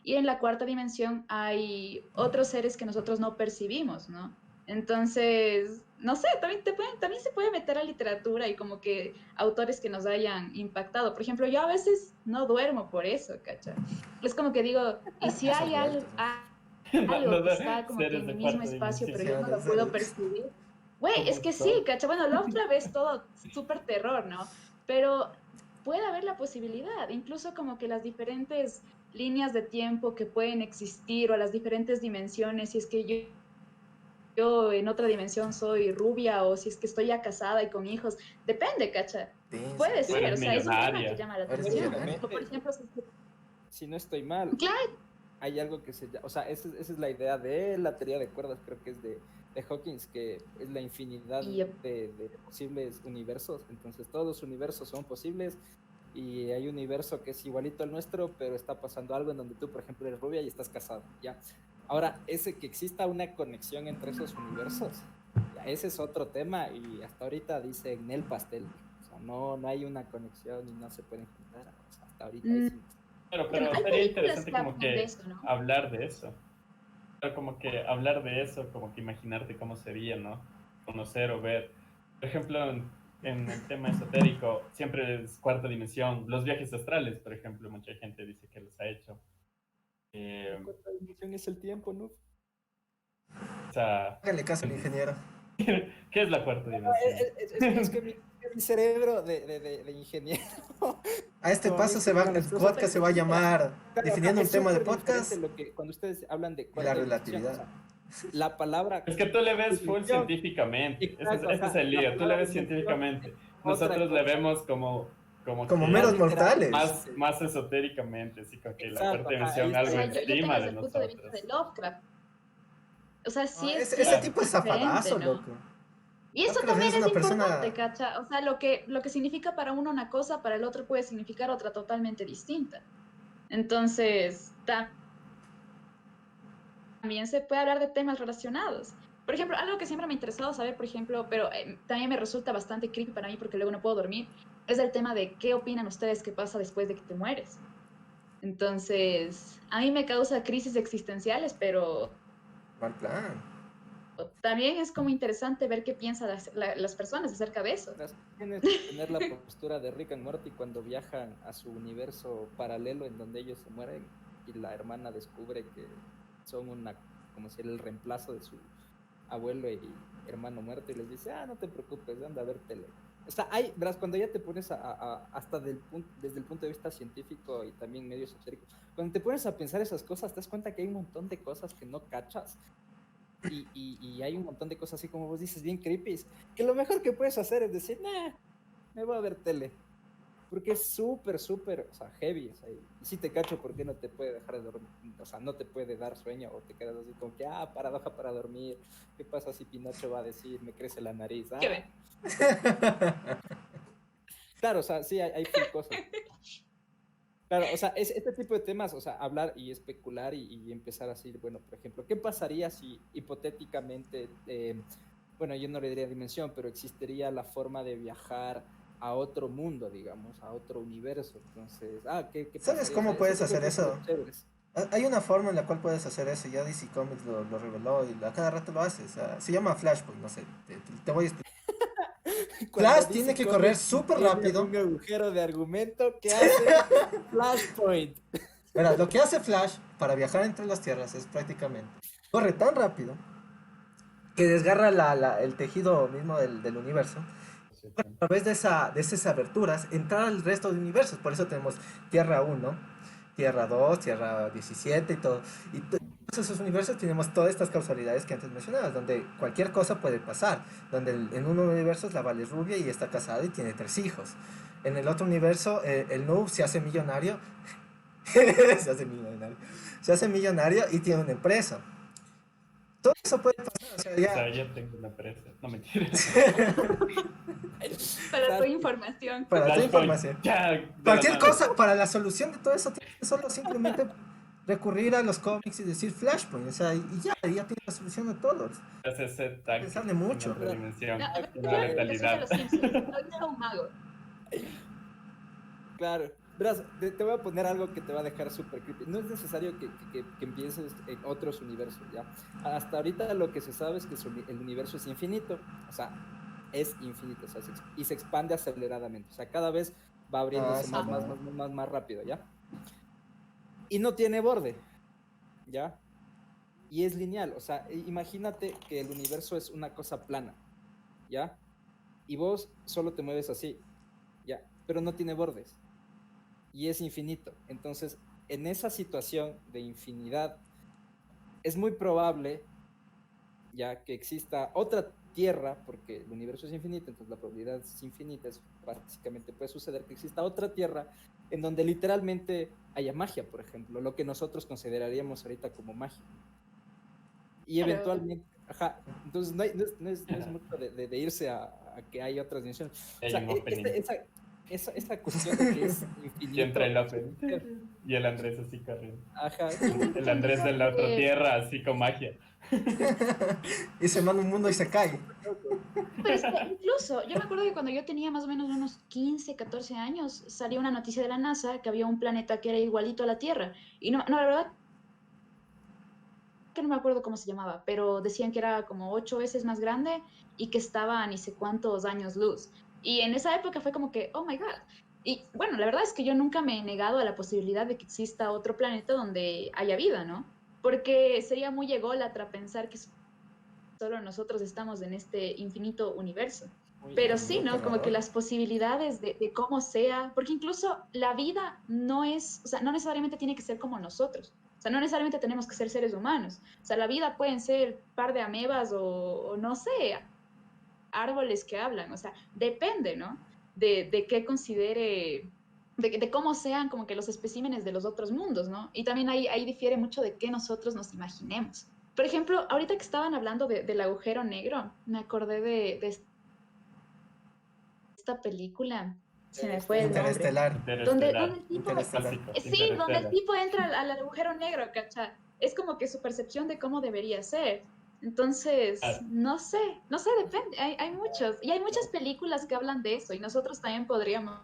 S4: y en la cuarta dimensión hay otros seres que nosotros no percibimos, ¿no? Entonces, no sé, también se puede meter a literatura y como que autores que nos hayan impactado. Por ejemplo, yo a veces no duermo por eso, ¿cacha? Es como que digo, ¿y si
S3: Eso es
S4: hay
S3: real
S4: algo,
S3: también.
S2: No,
S4: algo que está como que
S2: seres
S4: en mi
S2: de
S4: mismo
S2: cuarta
S4: espacio,
S2: dimensión.
S4: pero yo no lo
S3: Seres,
S4: puedo
S3: seres.
S4: percibir? Güey, es
S2: Como
S4: que sí,
S2: son.
S4: ¿cacha? Bueno, Lovecraft es todo súper terror, ¿no? Pero puede haber la posibilidad, incluso como que las diferentes líneas de tiempo que pueden existir o las diferentes dimensiones, si es que yo en otra dimensión soy rubia o si es que estoy ya casada y con hijos, depende, ¿cacha?
S3: Denso.
S4: Puede
S2: O
S4: ser,
S2: eres
S4: o sea, es un tema que
S2: millonaria.
S4: llama la
S3: Eres
S4: atención.
S3: millonario.
S4: O por ejemplo,
S1: Si no estoy mal,
S4: claro,
S1: hay algo que se llama, o sea, esa es la idea de la teoría de cuerdas, creo que es de Hawkins, que es la infinidad
S4: y
S1: de posibles universos. Entonces, todos los universos son posibles y hay un universo que es igualito al nuestro, pero está pasando algo en donde tú, por ejemplo, eres rubia y estás casado, ¿ya? Ahora, ese que exista una conexión entre esos universos, ya, ese es otro tema y hasta ahorita dice en el pastel. O sea, no hay una conexión y no se pueden juntar. O sea, hasta ahorita es
S4: bueno,
S2: Pero
S4: hay
S2: sería
S4: películas
S2: interesante
S4: que
S2: como
S4: hablan de
S2: que
S4: eso, ¿no?
S2: hablar de eso. Pero como que hablar de eso, como que imaginarte cómo sería, ¿no? Conocer o ver. Por ejemplo, en el tema esotérico, siempre es cuarta dimensión. Los viajes astrales, por ejemplo, mucha gente dice que los ha hecho.
S1: la cuarta dimensión es el tiempo, ¿no?
S2: O sea,
S3: Háganle caso al ingeniero.
S2: ¿qué es la cuarta dimensión?
S1: Es que mi cerebro de ingeniero.
S3: A este
S1: Como
S3: paso se va, el
S1: o sea,
S3: podcast se va a llamar
S1: claro,
S3: definiendo un
S1: es
S3: tema de
S1: súper diferente
S3: podcast
S1: lo que cuando ustedes hablan de
S3: y la
S1: cuarta dimensión. O
S3: relatividad.
S1: sea, la palabra
S2: Es que tú le ves full
S1: dimensión,
S2: científicamente.
S1: exacto,
S2: Ese es
S1: ajá,
S2: el
S1: la
S2: lío. Tú le
S1: palabra
S2: ves
S1: dimensión
S2: científicamente.
S1: es otra
S2: Nosotros le
S1: cosa,
S2: vemos como
S3: Como
S1: más
S3: meros
S2: que
S1: literal.
S3: mortales.
S2: más esotéricamente, así como que la
S1: Exacto,
S2: cuarta
S1: ajá,
S2: dimensión
S4: O
S2: algo
S4: sea, yo tengo
S2: encima
S4: desde
S2: de
S4: el punto de vista
S2: nosotros.
S4: de Lovecraft. O sea, sí
S3: No,
S4: es,
S3: ese,
S4: sí
S3: ese
S4: es
S3: tipo es
S4: diferente,
S3: zafadazo,
S4: ¿no?
S3: loco.
S4: Y eso
S3: Creo que
S4: también
S3: eres
S4: es
S3: una
S4: importante,
S3: persona.
S4: ¿cacha? O sea, lo que significa para uno una cosa, para el otro puede significar otra totalmente distinta. Entonces, también se puede hablar de temas relacionados. Por ejemplo, algo que siempre me ha interesado saber, por ejemplo, pero también me resulta bastante creepy para mí porque luego no puedo dormir, es el tema de qué opinan ustedes que pasa después de que te mueres. Entonces, a mí me causa crisis existenciales, pero
S3: Mal plan.
S4: también es como interesante ver qué piensan las personas acerca de eso.
S1: Tienes que tener la postura de Rick and Morty cuando viajan a su universo paralelo en donde ellos se mueren y la hermana descubre que son como si era el reemplazo de su abuelo y hermano muerto y les dice, no te preocupes, anda a ver tele. O sea, verás, cuando ya te pones hasta desde el punto de vista científico y también medio esotérico, cuando te pones a pensar esas cosas, te das cuenta que hay un montón de cosas que no cachas. Y hay un montón de cosas así como vos dices, bien creepy, que lo mejor que puedes hacer es decir, me voy a ver tele. Porque es súper, súper, o sea, heavy. O sea, y si te cacho, ¿por qué no te puede dejar de dormir? O sea, no te puede dar sueño o te quedas así como que, paradoja para dormir. ¿Qué pasa si Pinocho va a decir, me crece la nariz?
S4: ¿Qué ven?
S1: Claro, o sea, sí, hay full cosas. Claro, o sea, este tipo de temas, o sea, hablar y especular y empezar a decir, bueno, por ejemplo, ¿qué pasaría si hipotéticamente, bueno, yo no le diría dimensión, pero existiría la forma de viajar a otro mundo, digamos, a otro universo? Entonces, ¿qué
S3: ¿Sabes
S1: pasaría? O sea,
S3: cómo
S1: ese
S3: puedes
S1: tipo de
S3: hacer
S1: cosas
S3: eso?
S1: son chéveres.
S3: Hay una forma en la cual puedes hacer eso, ya DC Comics lo reveló y a cada rato lo hace. O sea, se llama Flashpoint, no sé, te voy a explicar.
S1: Cuando
S3: Flash tiene
S1: DC
S3: que correr
S1: Comics
S3: súper
S1: tiene
S3: rápido.
S1: un agujero de argumento que hace Flashpoint.
S3: Verás, lo que hace Flash para viajar entre las tierras es prácticamente corre tan rápido que desgarra el tejido mismo del universo. A través de esas aberturas, entrar al resto de universos. Por eso tenemos Tierra 1, Tierra 2, Tierra 17 y todo. Y todos esos universos tenemos todas estas causalidades que antes mencionabas, donde cualquier cosa puede pasar. Donde en un universo la Vale es rubia y está casada y tiene 3 hijos. En el otro universo, el Noob se hace millonario. se hace millonario. Se hace millonario y tiene una empresa. Todo eso puede pasar. O sea,
S2: O sea,
S3: ya.
S2: ya tengo una presa. No, mentira.
S4: Para tu información.
S3: Para tu
S2: Flashpoint.
S3: información.
S2: Ya, de la
S3: Cualquier
S2: nada.
S3: cosa, para la solución de todo eso, tienes que solo simplemente recurrir a los cómics y decir Flashpoint, o sea, y ya tienes la solución a todos.
S2: Es ese tanque
S3: Pensarle
S2: en
S3: mucho.
S2: otra dimensión.
S4: No, me
S2: Una
S4: refiero al que de
S2: letalidad.
S4: los Simpsons. No era un mago.
S1: Claro. Verás, te voy a poner algo que te va a dejar súper creepy. No es necesario que empieces en otros universos, ¿ya? Hasta ahorita lo que se sabe es que el universo es infinito. O sea, es infinito. O sea, y se expande aceleradamente. O sea, cada vez va abriéndose
S3: Sí,
S1: más rápido, ¿ya? Y no tiene borde, ¿ya? Y es lineal. O sea, imagínate que el universo es una cosa plana, ¿ya? Y vos solo te mueves así, ¿ya? Pero no tiene bordes. Y es infinito. Entonces, en esa situación de infinidad, es muy probable ya que exista otra tierra, porque el universo es infinito, entonces la probabilidad es infinita, básicamente puede suceder que exista otra tierra en donde literalmente haya magia, por ejemplo, lo que nosotros consideraríamos ahorita como magia. Y
S4: Claro.
S1: eventualmente, entonces no es mucho de irse a que hay otras dimensiones. O sea,
S2: Hay un opening.
S1: esa cuestión de que es
S2: Y
S1: infinito.
S2: entra el open. Y el Andrés así corriendo.
S1: Ajá.
S2: El Andrés de la otra tierra, así con magia.
S3: Y se manda un mundo y se cae.
S4: Pero es que incluso, yo me acuerdo que cuando yo tenía más o menos unos 15, 14 años, salió una noticia de la NASA que había un planeta que era igualito a la Tierra. Y no, la verdad que no me acuerdo cómo se llamaba, pero decían que era como 8 veces más grande y que estaba a ni sé cuántos años luz. Y en esa época fue como que, oh my God. Y bueno, la verdad es que yo nunca me he negado a la posibilidad de que exista otro planeta donde haya vida, ¿no? Porque sería muy ególatra pensar que solo nosotros estamos en este infinito universo. Pero sí,
S3: Muy
S4: ¿no? Como que
S3: aterrador.
S4: las posibilidades de cómo sea, porque incluso la vida no es, o sea, no necesariamente tiene que ser como nosotros. O sea, no necesariamente tenemos que ser seres humanos. O sea, la vida pueden ser par de amebas o no sé, árboles que hablan. O sea, depende, ¿no? De qué considere, de cómo sean como que los especímenes de los otros mundos, ¿no? Y también ahí difiere mucho de qué nosotros nos imaginemos. Por ejemplo, ahorita que estaban hablando del agujero negro, me acordé de esta película, se me fue el nombre,
S3: Interestelar.
S4: donde
S2: Interestelar.
S4: el tipo,
S3: Interestelar.
S2: Clásico,
S4: sí, donde el
S2: Interestelar.
S4: tipo entra al agujero negro, ¿cachai? Es como que su percepción de cómo debería ser. Entonces,
S2: Ah,
S4: no sé, depende, hay muchos, y hay muchas películas que hablan de eso, y nosotros también podríamos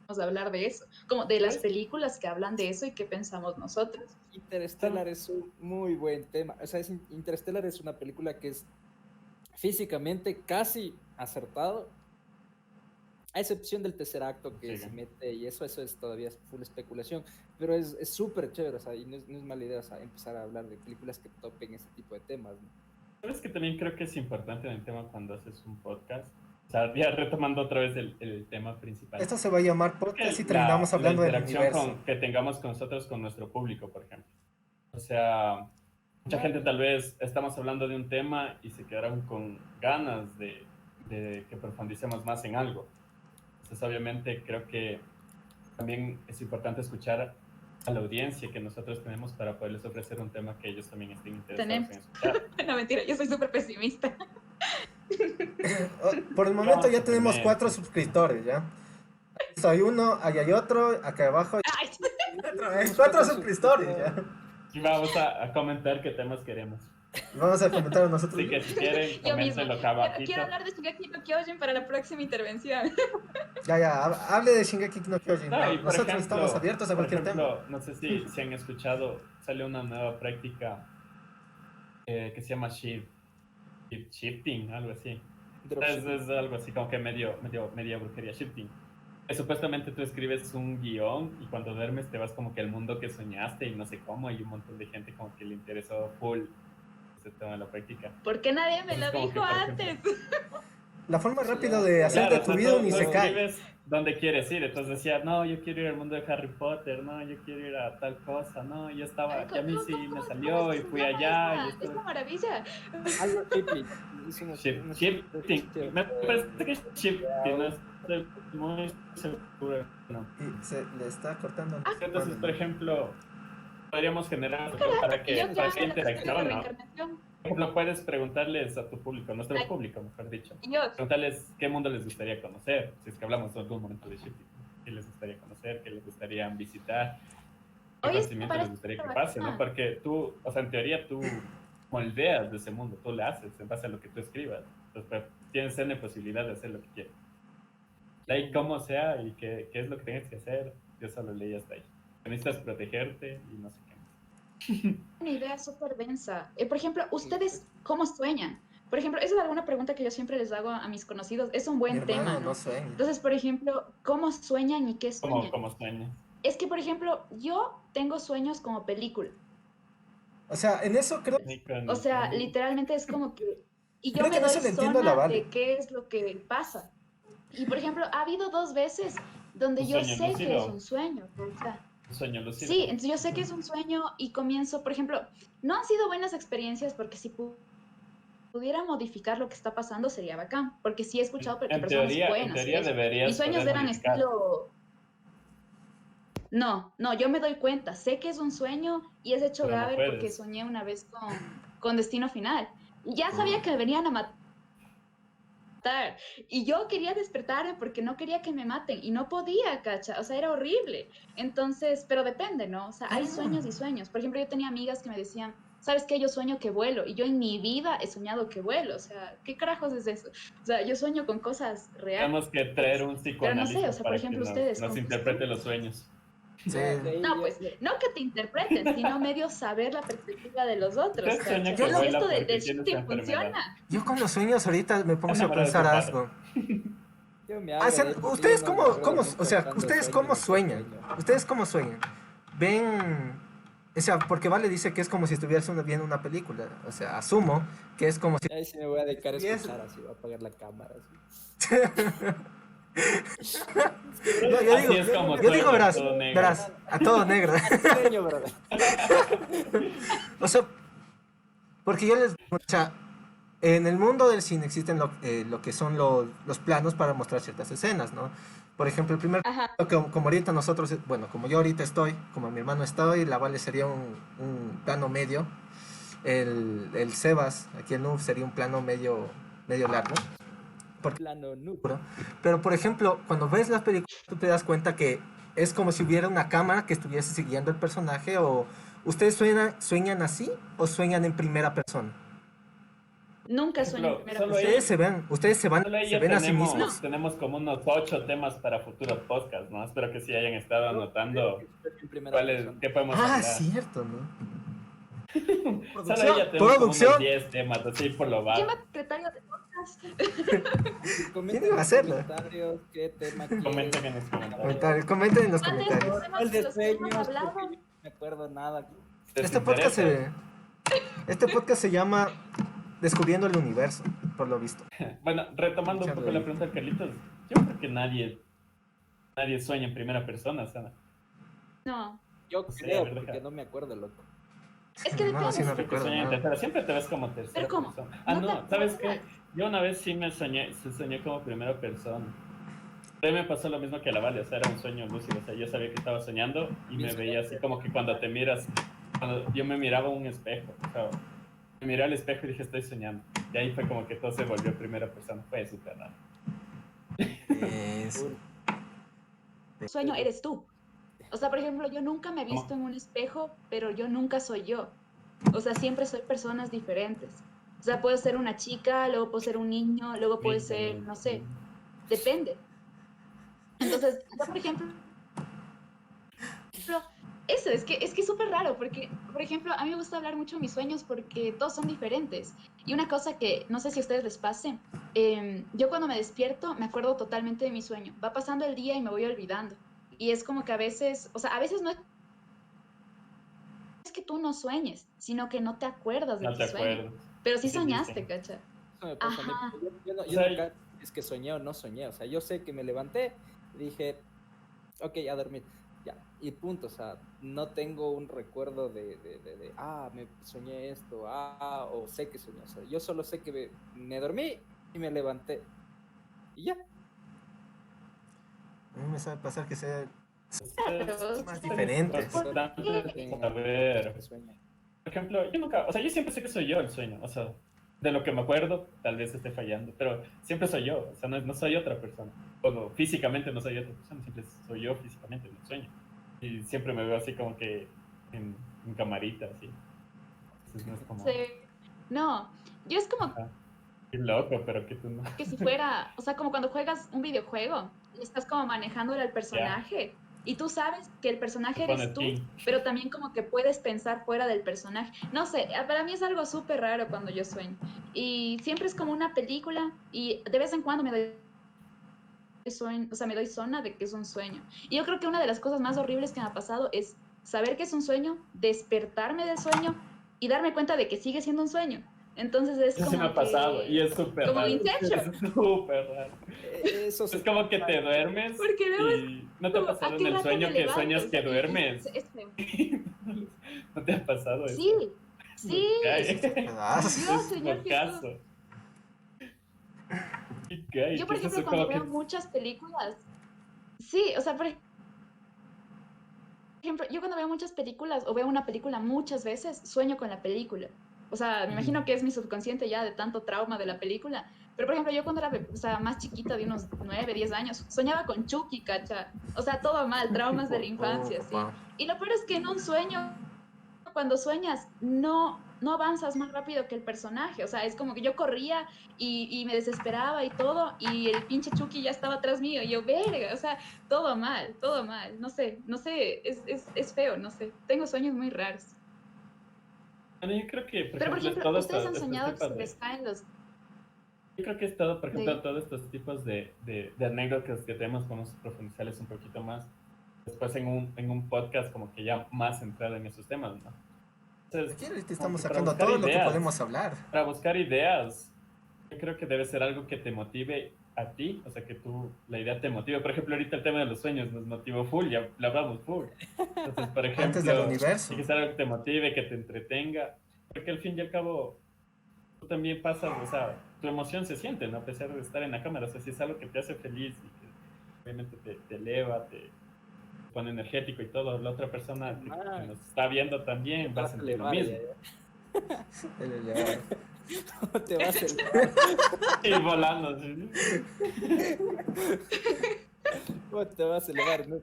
S4: hablar de eso, como de las
S2: ¿sabes?
S4: películas que hablan de eso y qué pensamos nosotros.
S1: Interstellar es un muy buen tema. O sea, Interstellar es una película que es físicamente casi acertado, a excepción del tercer acto que
S2: Sí.
S1: se mete y eso es todavía full especulación, pero es súper chévere, o sea, y no es mala idea, o sea, empezar a hablar de películas que topen ese tipo de temas, ¿no?
S2: ¿Sabes que también creo que es importante en el tema cuando haces un podcast? O sea, ya retomando otra vez el tema principal.
S3: Esto se va a llamar
S2: Creo que
S3: podcast y terminamos
S2: la
S3: hablando del
S2: interacción
S3: universo.
S2: que tengamos con nosotros, con nuestro público, por ejemplo. O sea, mucha gente tal vez estamos hablando de un tema y se quedaron con ganas de que profundicemos más en algo. Entonces, obviamente, creo que también es importante escuchar a la audiencia que nosotros tenemos para poderles ofrecer un tema que ellos también estén interesados en escuchar.
S4: No, mentira, yo soy súper pesimista.
S3: Por el momento ya
S2: Vamos a
S3: tenemos
S2: poner-
S3: 4 suscriptores, ¿ya? Soy uno, allá hay otro, acá abajo
S4: Ay,
S3: hay otro. Hay 4 suscriptores, ¿ya?
S2: Y vamos a comentar qué temas queremos.
S3: Y vamos a comentar nosotros.
S2: Así que si quieren,
S4: yo misma.
S2: coméntenlo acá abajito.
S4: Quiero hablar de Shingeki no Kyojin para la próxima intervención.
S3: Ya, hable de Shingeki no Kyojin.
S2: No, y por
S3: Nosotros
S2: ejemplo,
S3: estamos abiertos a
S2: por
S3: cualquier tema.
S2: ejemplo, no sé si han escuchado, sale una nueva práctica que se llama shifting, algo así. Es algo así como que media brujería, shifting. Supuestamente tú escribes un guión y cuando duermes te vas como que al mundo que soñaste y no sé cómo, y un montón de gente como que le interesó full ese tema de la práctica.
S4: ¿Por qué nadie me lo
S2: Entonces, como
S4: dijo
S2: que, por ejemplo,
S4: antes?
S3: La forma
S1: Sí,
S3: rápida
S1: ya.
S3: de hacer
S2: Claro,
S3: de
S2: o
S3: tu
S2: sea,
S3: vida un
S2: tú
S3: isekai.
S2: escribes dónde quieres ir. Entonces decía, no, yo quiero ir al mundo de Harry Potter, no, yo quiero ir a tal cosa, no, yo estaba,
S4: Ay,
S2: y a mí sí
S4: ¿cómo
S2: me
S4: se
S2: salió y fui
S4: llama
S2: allá. Y
S4: esta? Es una maravilla.
S1: Algo Shipley. Es una- una-
S2: Shifting, me parece que es shifting, no estoy muy seguro. No.
S3: Y se le está cortando.
S2: Entonces, por ejemplo, podríamos generar para que
S4: Yo
S2: para
S4: ya
S2: que
S4: la
S2: interacción, ¿no?
S4: reencarnación.
S2: Por ejemplo, puedes preguntarles a tu público, nuestro
S4: Ay.
S2: público, mejor dicho.
S4: Yo,
S2: Preguntarles qué mundo les gustaría conocer, si es que hablamos en algún momento de shifting. ¿Qué les gustaría conocer? ¿Qué les gustaría visitar? ¿Qué
S4: Oye,
S2: conocimiento les
S4: parece
S2: gustaría que
S4: bacán.
S2: pase? ¿No? Porque tú, o sea, en teoría tú moldeas de ese mundo, tú le haces en base a lo que tú escribas. Entonces, pues, tienes N posibilidad de hacer lo que quieras. De ahí cómo sea y qué es lo que tienes que hacer, yo solo leí hasta ahí. Necesitas protegerte y no sé qué más.
S4: una idea súper densa. Por ejemplo, ¿ustedes cómo sueñan? Por ejemplo, esa es alguna pregunta que yo siempre les hago a mis conocidos. Es un
S3: Mi
S4: buen
S3: hermano
S4: tema,
S3: no
S4: ¿no?
S3: sueña.
S4: Entonces, por ejemplo, ¿cómo sueñan y qué sueñan?
S2: ¿Cómo sueñas?
S4: Es que, por ejemplo, yo tengo sueños como película.
S3: O sea, en eso creo.
S4: O sea, literalmente es como que... Y yo
S3: Creo que
S4: me
S3: en
S4: doy
S3: eso le entiendo a la
S4: zona
S3: Vale.
S4: de qué es lo que pasa. Y, por ejemplo, ha habido 2 veces donde
S2: ¿Un
S4: yo
S2: sueño
S4: sé que
S2: lúcido?
S4: es un sueño. O sea,
S2: Un sueño lúcido.
S4: sí, entonces yo sé que es un sueño y comienzo, por ejemplo, no han sido buenas experiencias porque si pudiera modificar lo que está pasando sería bacán, porque sí he escuchado
S2: En
S4: personas
S2: teoría,
S4: pueden hacer eso.
S2: deberías
S4: Mis sueños
S2: poder
S4: eran
S2: modificar.
S4: estilo... No, yo me doy cuenta, sé que es un sueño y es hecho
S2: Pero no
S4: Gaber
S2: puedes.
S4: porque soñé una vez con Destino Final. Y ya sabía que me venían a matar. Y yo quería despertarme porque no quería que me maten y no podía, cacha, o sea, era horrible. Entonces, pero depende, ¿no? O sea, hay sueños y sueños. Por ejemplo, yo tenía amigas que me decían, ¿sabes qué? Yo sueño que vuelo y yo en mi vida he soñado que vuelo. O sea, ¿qué carajos es eso? O sea, yo sueño con cosas reales.
S2: Tenemos que traer un
S4: Pero no
S2: psicoanalista
S4: sé, o sea, por
S2: para
S4: ejemplo,
S2: que
S4: ustedes...
S2: nos
S4: ¿cómo
S2: interprete
S4: son?
S2: los sueños.
S3: Sí.
S4: No, pues, no que te interpreten, sino medio saber la perspectiva de los otros.
S2: Usted sueña
S4: ¿cachai?
S3: que
S4: Y
S3: vuela
S4: esto
S2: porque
S4: del
S2: tiene esa
S4: shifting
S2: enfermedad.
S4: funciona.
S3: Yo con los sueños ahorita me pongo a
S2: Enamorado de su
S3: pensar
S2: padre.
S3: algo.
S1: Yo me
S3: Ah,
S1: hago
S3: o sea,
S1: de él porque
S3: ustedes
S1: yo no
S3: cómo,
S1: recuerdo
S3: o
S1: nunca
S3: sea,
S1: cuando
S3: ustedes
S1: sueño
S3: cómo
S1: ni qué
S3: sueñan.
S1: sueño.
S3: Ustedes cómo sueñan. Ven, o sea, porque Vale dice que es como si estuvieras viendo una película. O sea, asumo que es como si.
S1: Ahí sí me voy a dedicar a
S3: Y es-
S1: escuchar así, voy a apagar la cámara. Así.
S3: Yo
S2: Así es como
S3: digo,
S2: sueño,
S3: verás,
S2: todo negro.
S3: verás, a todo negro.
S1: Sueño, brother.
S3: O sea, porque yo les. O sea, en el mundo del cine existen lo que son los planos para mostrar ciertas escenas, ¿no? Por ejemplo, el primer
S4: Ajá.
S3: como ahorita nosotros, bueno, como yo ahorita estoy, como mi hermano estoy, la Vale sería un plano medio. el Sebas, aquí el Noob sería un plano medio largo.
S1: Plano noob.
S3: Pero por ejemplo, cuando ves las películas, tú te das cuenta que es como si hubiera una cámara que estuviese siguiendo el personaje. O ¿ustedes sueñan así o sueñan en primera persona?
S4: Nunca
S2: Por
S4: sueño en
S2: ejemplo,
S4: primera
S2: solo
S4: persona.
S3: Ustedes se
S2: Solo
S3: se
S2: ella
S3: ven a sí mismos.
S2: tenemos como unos 8 temas para futuros podcasts, ¿no? Espero que sí hayan estado
S1: Yo
S2: anotando
S1: creo que en primera persona.
S2: qué podemos
S3: Ah,
S2: hablar.
S3: cierto, ¿no?
S2: Solo ella tenemos como unos 10 temas, así por lo
S4: ¿Quién
S2: bajo.
S4: va a secretario de podcast?
S3: ¿Quién
S1: Comenten
S3: iba
S1: en
S3: a
S1: los
S3: hacerlo?
S1: comentarios qué tema quieren.
S2: Comenten en los comentarios.
S3: Comenten en los
S4: ¿Cuál de
S3: comentarios.
S4: estos temas
S1: El de
S4: de los que hemos
S1: sueños,
S4: hablado?
S1: porque yo no me acuerdo nada.
S2: ¿Les
S3: Este podcast
S2: interesa?
S3: este podcast se llama Descubriendo el Universo, por lo visto.
S2: Bueno, retomando un poco la pregunta de Carlitos, yo creo que nadie sueña en primera persona, o sea,
S4: No.
S1: Yo
S2: Sí,
S1: creo,
S2: a ver,
S1: porque
S2: deja.
S1: no me acuerdo, loco.
S4: Es que
S3: No, sí no
S4: depende.
S2: que
S3: recuerdo
S2: sueña en
S3: nada.
S2: tercera, siempre te ves como tercera
S4: ¿Pero cómo?
S2: persona.
S4: ¿No te
S2: No, ¿sabes qué?
S4: acuerdas?
S2: Yo una vez sí soñé como primera persona. A mí me pasó lo mismo que a la Vale, o sea, era un sueño lúcido, o sea, yo sabía que estaba soñando y me veía así como que cuando te miras, cuando yo me miraba en un espejo, o sea, me miré al espejo y dije, estoy soñando. Y ahí fue como que todo se volvió primera persona, fue súper raro.
S3: Es-
S4: Sueño eres tú. O sea, por ejemplo, yo nunca me he
S2: ¿Cómo?
S4: visto en un espejo, pero yo nunca soy yo. O sea, siempre soy personas diferentes. O sea, puedo ser una chica, luego puedo ser un niño, luego puede ser, no sé, depende. Entonces, yo, por ejemplo, eso, es que es súper raro, porque, por ejemplo, a mí me gusta hablar mucho de mis sueños porque todos son diferentes. Y una cosa que no sé si a ustedes les pase, yo cuando me despierto me acuerdo totalmente de mi sueño. Va pasando el día y me voy olvidando. Y es como que a veces, o sea, a veces no es que tú no sueñes, sino que no te acuerdas de
S2: No
S4: tu
S2: te
S4: sueño.
S2: acuerdas.
S4: Pero sí
S2: Sí,
S4: soñaste,
S2: dicen.
S4: ¿cacha?
S1: Eso me pasa a mí.
S4: Ajá.
S2: O
S1: Yo
S2: sea,
S1: nunca es que soñé o no soñé. O sea, yo sé que me levanté y dije, ok, a dormir. Ya, y punto. O sea, no tengo un recuerdo me soñé esto, o sé que soñé. O sea, yo solo sé que me dormí y me levanté. Y ya.
S3: A mí me sabe pasar que sea
S2: Es
S3: más diferentes.
S2: importante saber.
S1: Sueño.
S2: Por ejemplo, yo nunca, o sea, yo siempre sé que soy yo el sueño, o sea, de lo que me acuerdo, tal vez esté fallando, pero siempre soy yo, o sea, no soy otra persona. O físicamente no soy otra persona, siempre soy yo físicamente en el sueño. Y siempre me veo así como que en camarita, así. Entonces no es como,
S4: Sí. No, yo es como
S2: qué loco, pero que tú no.
S4: que si fuera, o sea, como cuando juegas un videojuego y estás como manejándole al personaje y tú sabes que el personaje
S2: Te
S4: eres
S2: pones
S4: tú,
S2: ping.
S4: pero también como que puedes pensar fuera del personaje. No sé, para mí es algo súper raro cuando yo sueño. Y siempre es como una película y de vez en cuando me doy sueño, o sea, me doy zona de que es un sueño. Y yo creo que una de las cosas más horribles que me ha pasado es saber que es un sueño, despertarme del sueño y darme cuenta de que sigue siendo un sueño. Entonces es
S2: Eso
S4: como
S2: sí me ha pasado y
S4: que...
S2: es súper
S4: Como
S2: raro.
S4: Inception.
S2: Es súper raro.
S1: Eso
S2: Es como que te duermes
S4: Porque luego es
S2: y no te ha
S4: como,
S2: pasado
S4: ¿a
S2: en
S4: qué
S2: el
S4: rato
S2: sueño
S4: me
S2: que
S4: levanto?
S2: sueñas
S4: O
S2: que
S4: sea,
S2: duermes.
S4: es feo.
S2: ¿No te ha pasado eso?
S4: Sí, sí.
S3: pedazos.
S4: Dios,
S2: Es
S4: Señor Jesús.
S2: mocazo.
S4: Yo, por ejemplo, cuando veo muchas películas, sí, o sea, por ejemplo, yo cuando veo muchas películas o veo una película muchas veces, sueño con la película. O sea, me imagino que es mi subconsciente ya de tanto trauma de la película. Pero, por ejemplo, yo cuando era, o sea, más chiquita, de unos 9, 10 años, soñaba con Chucky, ¿cacha? O sea, todo mal, traumas de la infancia, sí. Y lo peor es que en un sueño, cuando sueñas, no avanzas más rápido que el personaje. O sea, es como que yo corría y me desesperaba y todo, y el pinche Chucky ya estaba atrás mío. Y yo, verga, o sea, todo mal, todo mal. No sé, es feo, no sé. Tengo sueños muy raros.
S2: Bueno, yo creo que, por
S4: Pero, por
S2: ejemplo,
S4: ejemplo,
S2: todo
S4: ¿ustedes han
S2: estos
S4: soñado que
S2: tipos
S4: se les
S2: de...
S4: caen los...
S2: Yo creo que es todo, por ejemplo,
S4: de...
S2: todos estos tipos de anécdotas que tenemos, podemos profundizarles un poquito más después en un podcast como que ya más centrado en esos temas, ¿no? Entonces,
S3: Aquí ahorita
S2: como
S3: estamos
S2: que para
S3: sacando
S2: buscar
S3: todo lo que
S2: ideas,
S3: podemos hablar.
S2: para buscar ideas, yo creo que debe ser algo que te motive a ti, o sea, que tú, la idea te motive. Por ejemplo, ahorita el tema de los sueños nos motivó full, ya lo hablamos full. Entonces, por
S3: Antes del
S2: ejemplo,
S3: universo.
S2: tiene que ser algo que te motive, que te entretenga, porque al fin y al cabo, tú también pasas, o sea, tu emoción se siente, ¿no? A pesar de estar en la cámara, o sea, si es algo que te hace feliz y que obviamente te eleva, te pone energético y todo, la otra persona que nos está viendo también va a sentir lo mismo.
S3: El elevador.
S1: ¿Cómo te vas a elevar?
S2: Y volando. ¿Sí?
S1: ¿Cómo te vas a elevar? No,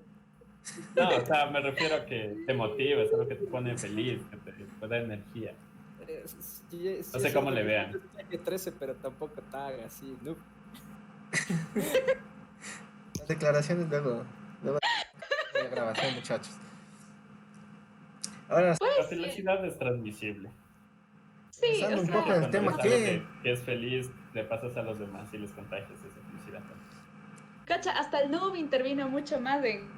S2: No, o sea, me refiero a que te motiva, es algo que te pone feliz, que te da energía. No sé cómo le vean.
S1: Que 13, pero tampoco te haga así, ¿no?
S3: Las declaraciones luego de la grabación, muchachos. Ahora,
S2: La felicidad es transmisible.
S4: Sí,
S3: pensando
S4: o
S3: un poco
S4: sea,
S3: en el
S2: Cuando
S3: tema
S2: ves algo
S3: que...
S2: que es feliz, le pasas a los demás y les contagias esa felicidad.
S4: cacha, hasta el noob intervino mucho más en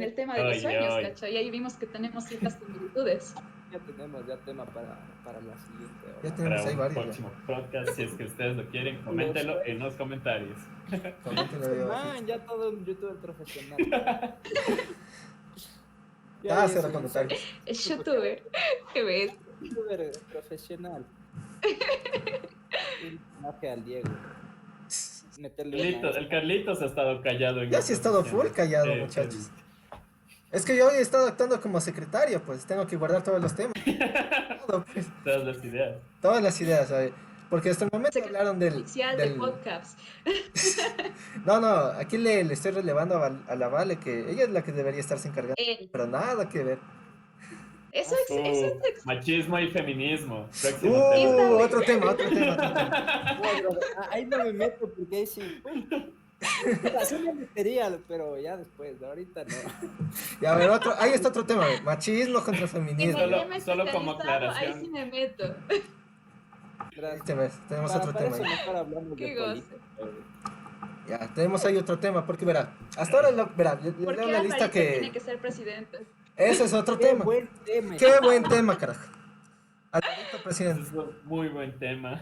S4: el tema de los
S2: Oye,
S4: sueños,
S2: oye.
S4: cacha, y ahí vimos que tenemos ciertas similitudes.
S1: Ya tenemos ya tema para la siguiente hora.
S3: Ya tenemos
S2: Para
S3: ahí
S2: un
S3: varios.
S2: próximo podcast, si es que ustedes lo quieren, coméntenlo en los comentarios.
S3: Coméntenlo ahí abajo.
S1: Man, ya todo un youtuber profesional.
S3: Ah,
S1: ahí
S3: cero
S1: es
S3: comentarios.
S4: Es youtuber, ¿qué ves?
S1: un youtuber profesional. Un homenaje al Diego. Meterle
S2: Carlitos,
S1: una-
S2: el Carlitos ha estado callado en
S3: Ya
S2: esta
S3: sí he estado
S2: sesión.
S3: full callado, muchachos. Es que yo hoy he estado actuando como secretario, pues tengo que guardar todos los temas. Todo, pues,
S2: Todas las ideas.
S3: todas las ideas, ¿sabes? Porque hasta el momento hablaron del...
S4: Oficial de podcast.
S3: No, no, aquí le estoy relevando a la Vale que ella es la que debería estarse encargando,
S4: Él.
S3: pero nada que ver.
S4: Eso es
S2: Machismo y feminismo. Próximo tema.
S4: Está bien.
S3: Otro tema, otro tema, otro tema.
S1: No, bro, ahí no me meto porque ahí sí. Así me metería, pero ya después, ahorita no.
S3: Y a ver, otro, ahí está otro tema, a ver, machismo contra
S4: en
S3: feminismo.
S4: el
S2: Solo-
S4: tema
S2: solo como
S4: especializado, ahí
S2: aclaración.
S4: sí me meto.
S3: Este mes, tenemos otro
S1: Para
S3: tema.
S1: eso mejor hablamos
S4: Qué
S1: de
S4: goce.
S1: política.
S3: Ya, tenemos ahí otro tema, porque verá, hasta ahora verá, le
S4: ¿Por
S3: leo
S4: qué
S3: la lista
S4: Alvarito tiene
S3: que...
S4: que ser presidente?
S3: Ese es otro
S1: Qué
S3: tema.
S1: buen tema.
S3: Qué buen tema, carajo. Alvarito, presidente.
S2: Es un muy buen tema.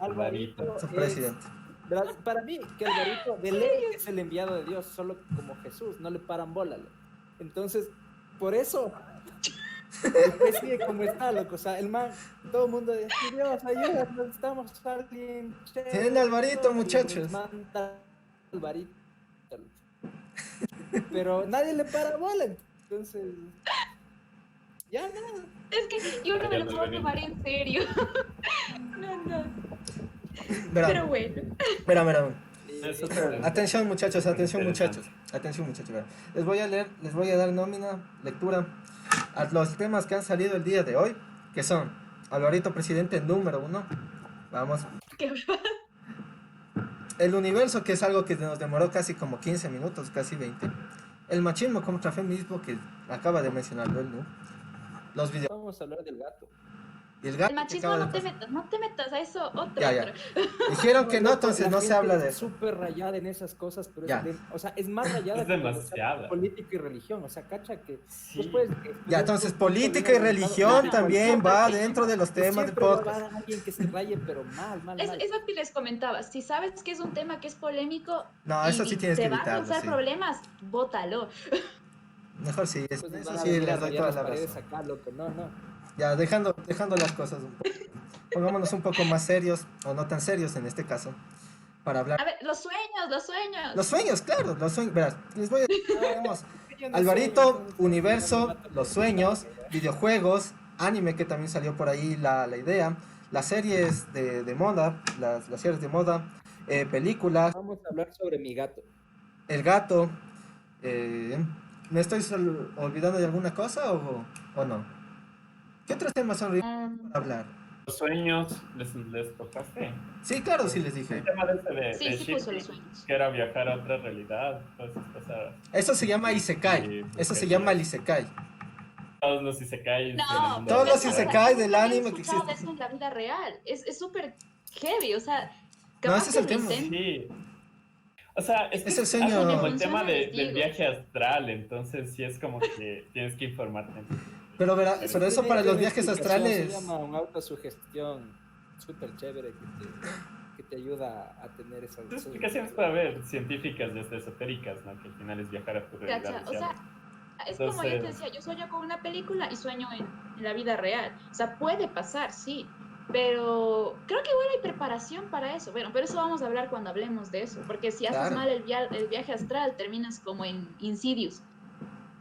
S1: Alvarito
S3: Su
S1: es-
S3: presidente.
S1: ¿verdad? Para mí, que Alvarito de ley es el enviado de Dios, solo como Jesús, no le paran bola. Loco. Entonces, por eso, el país sigue como está, loco. O sea, el man, todo el mundo dice, Dios, ayúdanos, necesitamos a alguien. chévere,
S3: Tienen a Alvarito,
S1: y
S3: muchachos.
S1: les manda Alvarito. Pero nadie le para bola, entonces... Ya nada.
S4: Es que yo no me
S2: Ya
S4: lo
S2: no
S4: puedo
S2: lo
S4: tomar en serio. No.
S3: Verá,
S4: Pero bueno.
S3: verá.
S2: Eso es-
S3: Atención, muchachos, atención,
S2: Interesante.
S3: muchachos. Atención, muchachos. Verá. Les voy a leer, les voy a dar nómina, lectura a los temas que han salido el día de hoy, que son Alvarito, presidente número 1. Vamos.
S4: Qué
S3: El universo, que es algo que nos demoró casi como 15 minutos, casi 20. El machismo contra feminismo, que acaba de mencionarlo él, ¿no? Los videos.
S1: Vamos a hablar del gato.
S3: Y el gato
S4: El
S3: que
S4: machismo
S3: acaba de
S4: no te
S3: pasar.
S4: metas, no te metas a eso, otro.
S3: Ya. Dijeron que no,
S1: loco,
S3: entonces
S1: la
S3: no se
S1: gente
S3: habla de
S1: es
S3: eso.
S1: súper rayada en esas cosas, pero
S3: Ya.
S1: o sea, es más rayada
S2: Es
S1: que cuando se
S2: demasiada.
S1: habla de política y religión. O sea, cacha que
S2: Sí.
S1: después.
S3: Ya, entonces política y religión también va dentro de los temas de podcast.
S1: Va a haber alguien que se raye, pero mal.
S4: Es lo que les comentaba. Si sabes que es un tema que es polémico
S3: No, eso sí tienes
S4: te
S3: que
S4: va a
S3: evitarlo,
S4: causar
S3: sí.
S4: problemas, bótalo.
S3: Mejor sí,
S1: Pues nos
S3: eso
S1: van a
S3: sí
S1: venir a
S3: les doy
S1: rayar
S3: toda
S1: las
S3: la
S1: paredes
S3: razón.
S1: acá, loco. No.
S3: Ya, dejando las cosas un poco. Pongámonos un poco más serios, o no tan serios en este caso, para hablar.
S4: A ver, los sueños.
S3: Los sueños, claro, los sueños. Verás, les voy a decir, tenemos
S1: Yo no
S3: Alvarito,
S1: sé, entonces,
S3: universo,
S1: no,
S3: los sueños, videojuegos, anime, que también salió por ahí la idea, las series de moda, las series de moda, películas,
S1: Vamos a hablar sobre mi gato.
S3: el gato. ¿Me estoy olvidando de alguna cosa o no? ¿Qué otros temas son para hablar?
S2: Los sueños, ¿les tocaste?
S3: Sí, claro, sí les dije.
S2: El tema de
S4: Sí, sí puso
S2: Shifty,
S4: los sueños.
S2: que era viajar a otra realidad, todas esas cosas.
S3: Eso se llama Isekai. Eso se llama el Isekai.
S2: Todos los isekais.
S4: No,
S3: Todos los
S4: pero-
S3: isekai del
S4: Había
S3: anime que
S4: escuchado de
S3: existen.
S4: eso en la vida real. Es súper heavy, o sea,
S3: No,
S4: capaz
S3: ese es el
S4: que
S3: tema.
S4: Nintendo-
S2: Sí. O sea, es que
S3: Es el
S2: es
S3: sueño-
S2: algo como el
S4: Funciona,
S2: tema
S4: les
S2: del
S4: digo.
S2: viaje astral, entonces sí es como que tienes que informarte.
S3: Pero eso
S1: Tiene
S3: para los
S1: una
S3: viajes
S1: explicación,
S3: astrales.
S1: Se llama una autosugestión súper chévere que te ayuda a tener esa.
S2: Hay explicaciones para ver científicas desde esotéricas, ¿no? Que al final es viajar a tu realidad.
S4: Cacha, o sea, es
S2: Entonces-
S4: como yo te decía, yo sueño con una película y sueño en la vida real. O sea, puede pasar, sí, pero creo que igual hay preparación para eso. Bueno, pero eso vamos a hablar cuando hablemos de eso, porque si haces
S3: Claro.
S4: mal el viaje astral, terminas como en Insidious.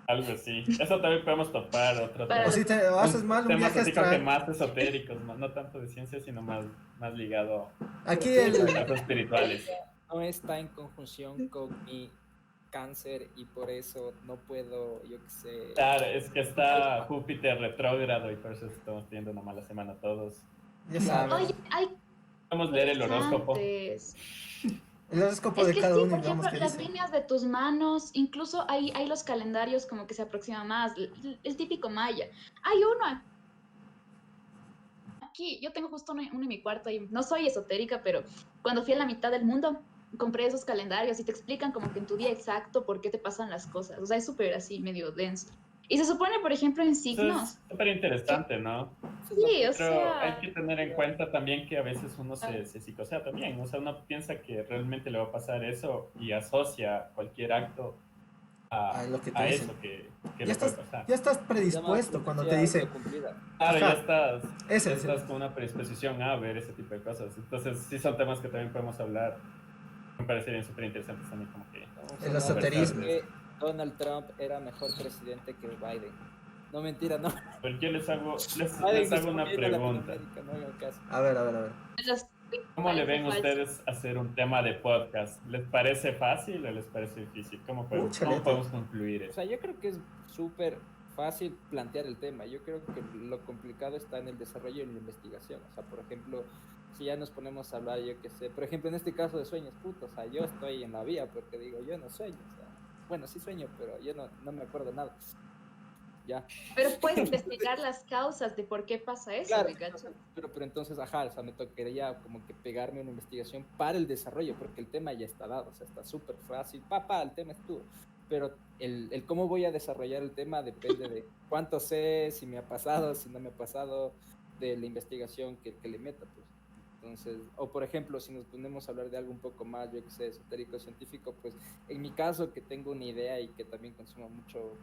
S2: Algo así. Eso también podemos topar
S4: Para
S3: O si te haces mal un
S2: temas
S3: viaje
S2: así como que
S3: astral.
S2: más esotéricos, no tanto de ciencia, sino más ligado
S3: Aquí
S1: Pero
S2: a
S3: el...
S2: cosas espirituales.
S1: no está en conjunción con mi cáncer y por eso no puedo, yo qué sé.
S2: Claro, es que está Júpiter retrógrado y por eso estamos teniendo una mala semana todos.
S3: Ya
S1: Claro.
S3: sabes.
S4: Oye, hay
S2: Podemos leer el horóscopo.
S4: interesantes.
S3: El horóscopo
S4: Es
S3: de
S4: que
S3: cada
S4: sí,
S3: uno
S4: por
S3: y veamos
S4: ejemplo,
S3: qué
S4: las
S3: dice.
S4: líneas de tus manos, incluso hay los calendarios como que se aproximan más, el típico maya. Hay uno aquí, yo tengo justo uno en mi cuarto y no soy esotérica, pero cuando fui a la mitad del mundo, compré esos calendarios y te explican como que en tu día exacto por qué te pasan las cosas. O sea, es súper así, medio denso. Y se supone, por ejemplo, en
S2: Eso es
S4: signos.
S2: súper interesante, ¿no?
S1: Esa es la
S4: Sí, o
S2: Pero hay
S4: sea,
S2: que tener en cuenta también que a veces uno se psicosea también. O sea, uno piensa que realmente le va a pasar eso y asocia cualquier acto
S3: Ah, lo que te
S2: a
S3: dicen.
S2: eso que
S3: Ya
S2: le puede
S3: estás,
S2: pasar.
S3: ya estás
S1: se llama
S3: predispuesto cuando te
S1: profecía
S3: dice,
S1: autocumplida.
S2: Claro,
S3: ajá,
S2: ya
S3: ese.
S2: estás con una predisposición a ver ese tipo de cosas. Entonces, sí son temas que también podemos hablar. Me parecerían súper interesantes también como que
S1: Vamos a
S3: El
S1: hablar de
S2: conversar
S3: esoterismo.
S1: por
S2: de eso.
S1: qué Donald Trump era mejor presidente que Biden. No, mentira, no.
S2: Pero yo
S1: Biden
S2: les
S1: es
S2: hago una
S1: gobierno de
S2: pregunta.
S1: Latinoamérica, no hagan caso.
S3: A ver, a ver, a ver.
S4: los
S2: ¿Cómo le
S4: parece
S2: ven
S4: falso.
S2: ustedes hacer un tema de podcast? ¿Les parece fácil o les parece difícil? ¿Cómo
S3: Chalete.
S2: podemos concluir
S1: O
S2: eso?
S1: sea, yo creo que es súper fácil plantear el tema. Yo creo que lo complicado está en el desarrollo y en la investigación. O sea, por ejemplo, si ya nos ponemos a hablar, yo qué sé, por ejemplo, en este caso de sueños, puto, o sea, yo estoy en la vía porque digo, yo no sueño, o sea, bueno, sí sueño, pero yo no me acuerdo nada. Ya.
S4: Pero puedes investigar las causas de por qué pasa eso,
S1: Claro,
S4: ¿me cachas?
S1: pero entonces, ajá, o sea, me tocaría como que pegarme una investigación para el desarrollo, porque el tema ya está dado, o sea, está súper fácil, papá, el tema estuvo, pero el cómo voy a desarrollar el tema depende de cuánto sé, si me ha pasado, si no me ha pasado, de la investigación que le meta, pues. Entonces, o por ejemplo, si nos ponemos a hablar de algo un poco más, yo que sé, esotérico, científico, pues en mi caso, que tengo una idea y que también consumo mucho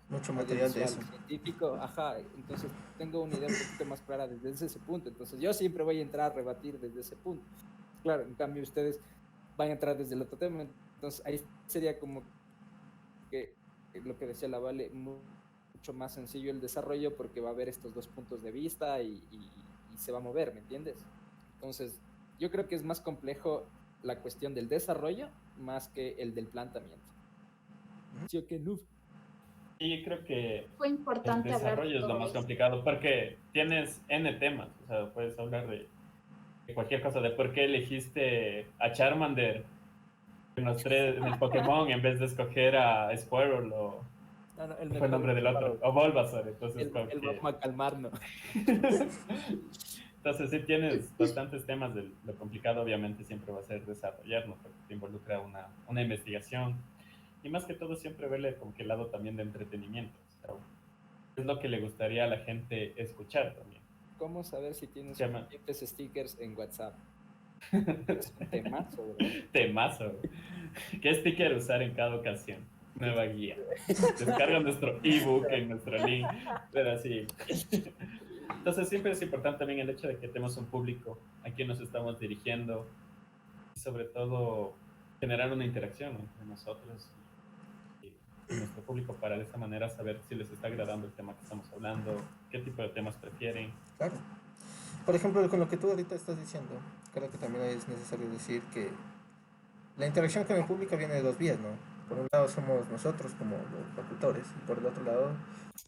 S3: Mucho material de
S1: audiovisual
S3: eso.
S1: científico, ajá, entonces tengo una idea un poquito más clara desde ese punto, entonces yo siempre voy a entrar a rebatir desde ese punto. Claro, en cambio ustedes van a entrar desde el otro tema, entonces ahí sería como que lo que decía la Vale, mucho más sencillo el desarrollo porque va a haber estos dos puntos de vista y se va a mover, ¿me entiendes? Entonces, yo creo que es más complejo la cuestión del desarrollo más que el del planteamiento. ¿Sí o qué, Nuf?
S2: Y yo creo que
S4: Fue
S2: el
S4: importante hablar de
S2: desarrollo es lo
S4: todo
S2: más
S4: esto.
S2: complicado porque tienes N temas. O sea, puedes hablar de cualquier cosa, de por qué elegiste a Charmander en el Pokémon en vez de escoger a Squirtle o
S1: No, no, el
S2: fue el
S1: mejor
S2: nombre del otro, o Bulbasaur. Entonces, como
S1: el
S2: que
S1: vamos a calmarnos.
S2: entonces, sí tienes bastantes temas. Lo complicado, obviamente, siempre va a ser desarrollarlo, porque te involucra una investigación. Y más que todo, siempre verle como que el lado también de entretenimiento. O sea, es lo que le gustaría a la gente escuchar también.
S1: ¿Cómo saber si tienes
S2: Se llama
S1: suficientes stickers en WhatsApp? Es un temazo, bro.
S2: Temazo. ¿Qué sticker usar en cada ocasión? Nueva guía. Descarga nuestro ebook en nuestro link. Pero sí. Entonces siempre es importante también el hecho de que tenemos un público a quien nos estamos dirigiendo y sobre todo generar una interacción entre nosotros y nuestro público para de esa manera saber si les está agradando el tema que estamos hablando, qué tipo de temas prefieren.
S3: Claro. Por ejemplo, con lo que tú ahorita estás diciendo, creo que también es necesario decir que la interacción con el público viene de dos vías, ¿no? Por un lado somos nosotros como los locutores y por el otro lado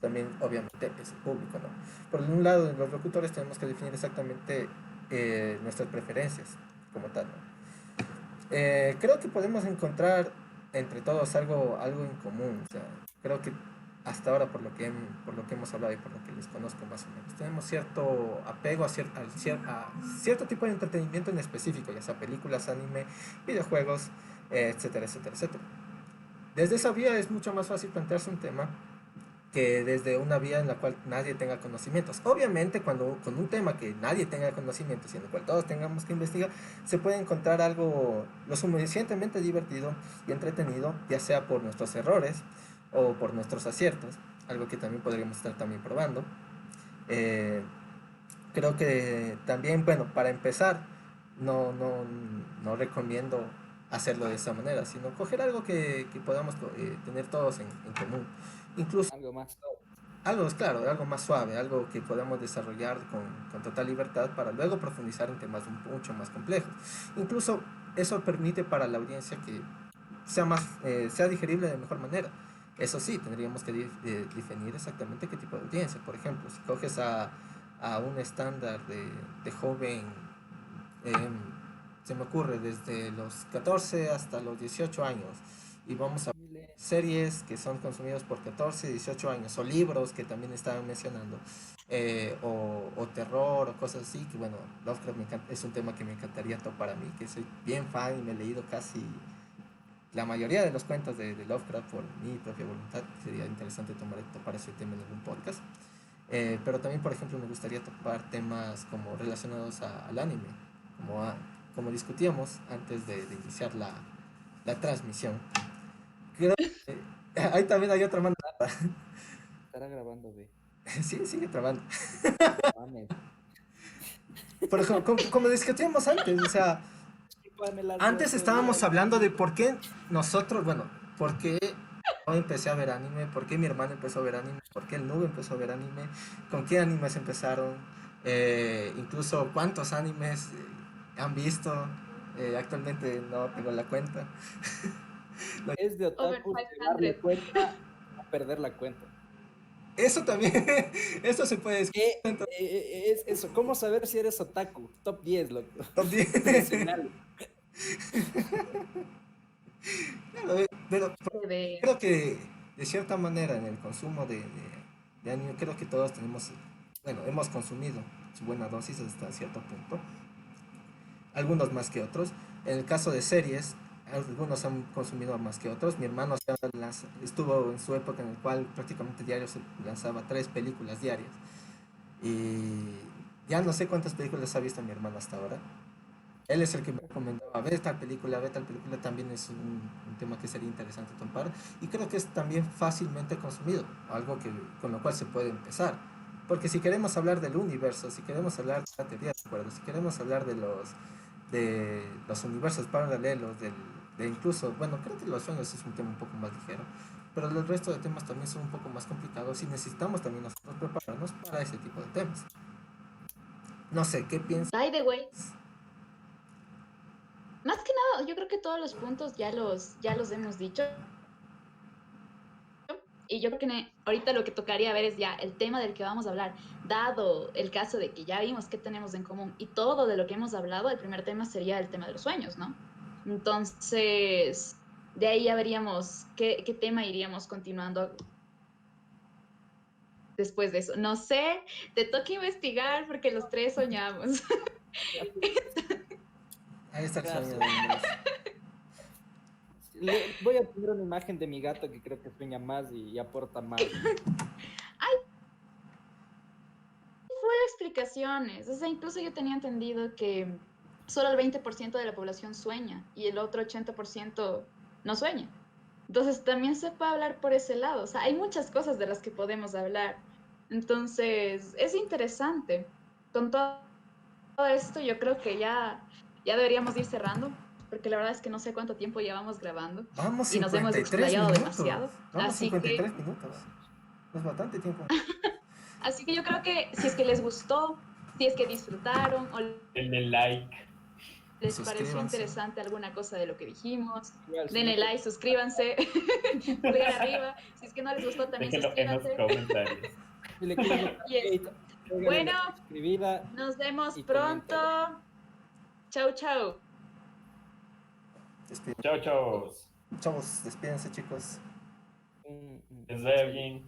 S3: también obviamente es el público, ¿no? Por un lado los locutores tenemos que definir exactamente nuestras preferencias como tal, ¿no? Creo que podemos encontrar entre todos algo en común, o sea, creo que hasta ahora por lo que hemos hablado y por lo que les conozco más o menos, tenemos cierto apego a cierto tipo de entretenimiento en específico, ya sea películas, anime, videojuegos, etcétera, etcétera, etcétera. Desde esa vía es mucho más fácil plantearse un tema que desde una vía en la cual nadie tenga conocimientos. Obviamente, cuando con un tema que nadie tenga conocimientos y en el cual todos tengamos que investigar, se puede encontrar algo lo suficientemente divertido y entretenido, ya sea por nuestros errores o por nuestros aciertos, algo que también podríamos estar también probando. Eh, Creo que también, bueno, para empezar, no recomiendo hacerlo de esa manera, sino coger algo que podamos tener todos en común. Incluso
S1: Algo más.
S3: algo, claro, algo más suave, algo que podamos desarrollar con total libertad para luego profundizar en temas mucho más complejos. Incluso eso permite para la audiencia que sea digerible de mejor manera. Eso sí, tendríamos que definir exactamente qué tipo de audiencia. Por ejemplo, si coges a un estándar de joven, em, se me ocurre, desde los 14 hasta los 18 años, y vamos a series que son consumidas por 14, 18 años, o libros que también estaban mencionando, o terror, o cosas así, que bueno, Lovecraft es un tema que me encantaría topar a mí, que soy bien fan y me he leído casi la mayoría de los cuentos de Lovecraft por mi propia voluntad. Sería interesante topar ese tema en algún podcast. Pero también, por ejemplo, me gustaría topar temas como relacionados al anime, como, como discutíamos antes de iniciar la transmisión. Creo que ahí también hay otra mano.
S1: Estará grabando, ve.
S3: Sí, sigue trabando.
S1: Mames.
S3: Por ejemplo, como discutíamos antes, o sea,
S1: Chúpame las
S3: antes
S1: dos
S3: estábamos
S1: orejas.
S3: hablando de por qué nosotros, bueno, por qué yo empecé a ver anime, por qué mi hermano empezó a ver anime, por qué el Nube empezó a ver anime, con qué animes empezaron, incluso cuántos animes han visto. Actualmente no tengo la cuenta.
S1: Es de
S4: Over
S1: otaku llevarle
S4: 500.
S1: cuenta a perder la cuenta.
S3: Eso también, eso se puede discutir.
S1: ¿Qué es eso? ¿Cómo saber si eres otaku? Top 10, loco.
S3: Top 10.
S1: Nacional.
S3: Claro, pero
S4: De-
S3: creo que de cierta manera en el consumo de anime, creo que todos tenemos, bueno, hemos consumido su buena dosis hasta cierto punto, algunos más que otros. En el caso de series, algunos han consumido más que otros. Mi hermano estuvo en su época en la cual prácticamente diario se lanzaba 3 películas diarias. Y ya no sé cuántas películas ha visto mi hermano hasta ahora. Él es el que me recomendaba, ve tal película, también es un tema que sería interesante topar. Y creo que es también fácilmente consumido, algo con lo cual se puede empezar. Porque si queremos hablar del universo, si queremos hablar de la teoría de cuerdas, si queremos hablar de los universos paralelos, de incluso, bueno, creo que los sueños es un tema un poco más ligero, pero el resto de temas también son un poco más complicados y necesitamos también nosotros prepararnos para ese tipo de temas. No sé, ¿qué piensas?
S4: By the way, más que nada, yo creo que todos los puntos ya los hemos dicho. Y yo creo que ahorita lo que tocaría ver es ya el tema del que vamos a hablar, dado el caso de que ya vimos qué tenemos en común y todo de lo que hemos hablado, el primer tema sería el tema de los sueños, ¿no? Entonces, de ahí ya veríamos qué tema iríamos continuando después de eso. No sé, te toca investigar porque los tres soñamos.
S3: Ahí está el sueño de
S1: Gracias.
S3: Andrés.
S1: Voy a poner una imagen de mi gato que creo que sueña más y aporta más.
S4: Full explicaciones. O sea, incluso yo tenía entendido que solo el 20% de la población sueña y el otro 80% no sueña. Entonces también se puede hablar por ese lado. O sea, hay muchas cosas de las que podemos hablar. Entonces, es interesante. Con todo esto, yo creo que ya deberíamos ir cerrando, porque la verdad es que no sé cuánto tiempo llevamos grabando
S3: Vamos
S4: y nos hemos
S3: 53
S4: explayado
S3: minutos.
S4: demasiado.
S3: Vamos
S4: Así que
S3: 53 minutos. Es bastante tiempo.
S4: Así que yo creo que si es que les gustó, si es que disfrutaron o
S2: Denle like.
S4: les pareció
S3: Suscríbanse.
S4: interesante alguna cosa de lo que dijimos,
S1: Igual, si
S4: denle
S1: no,
S4: like, suscríbanse, pulgar arriba. Si es que no les gustó, también
S2: Déjenlo en los
S4: suscríbanse.
S2: comentarios.
S1: si le quieren meter
S4: Yes.
S1: hate, póngale
S4: Bueno,
S1: la suscribida
S4: nos vemos
S1: y
S4: pronto.
S1: coméntalo.
S4: Chau, chau.
S2: Chao, chao.
S3: Chavos, despídense, chicos.
S1: Un-
S2: Que les vaya bien.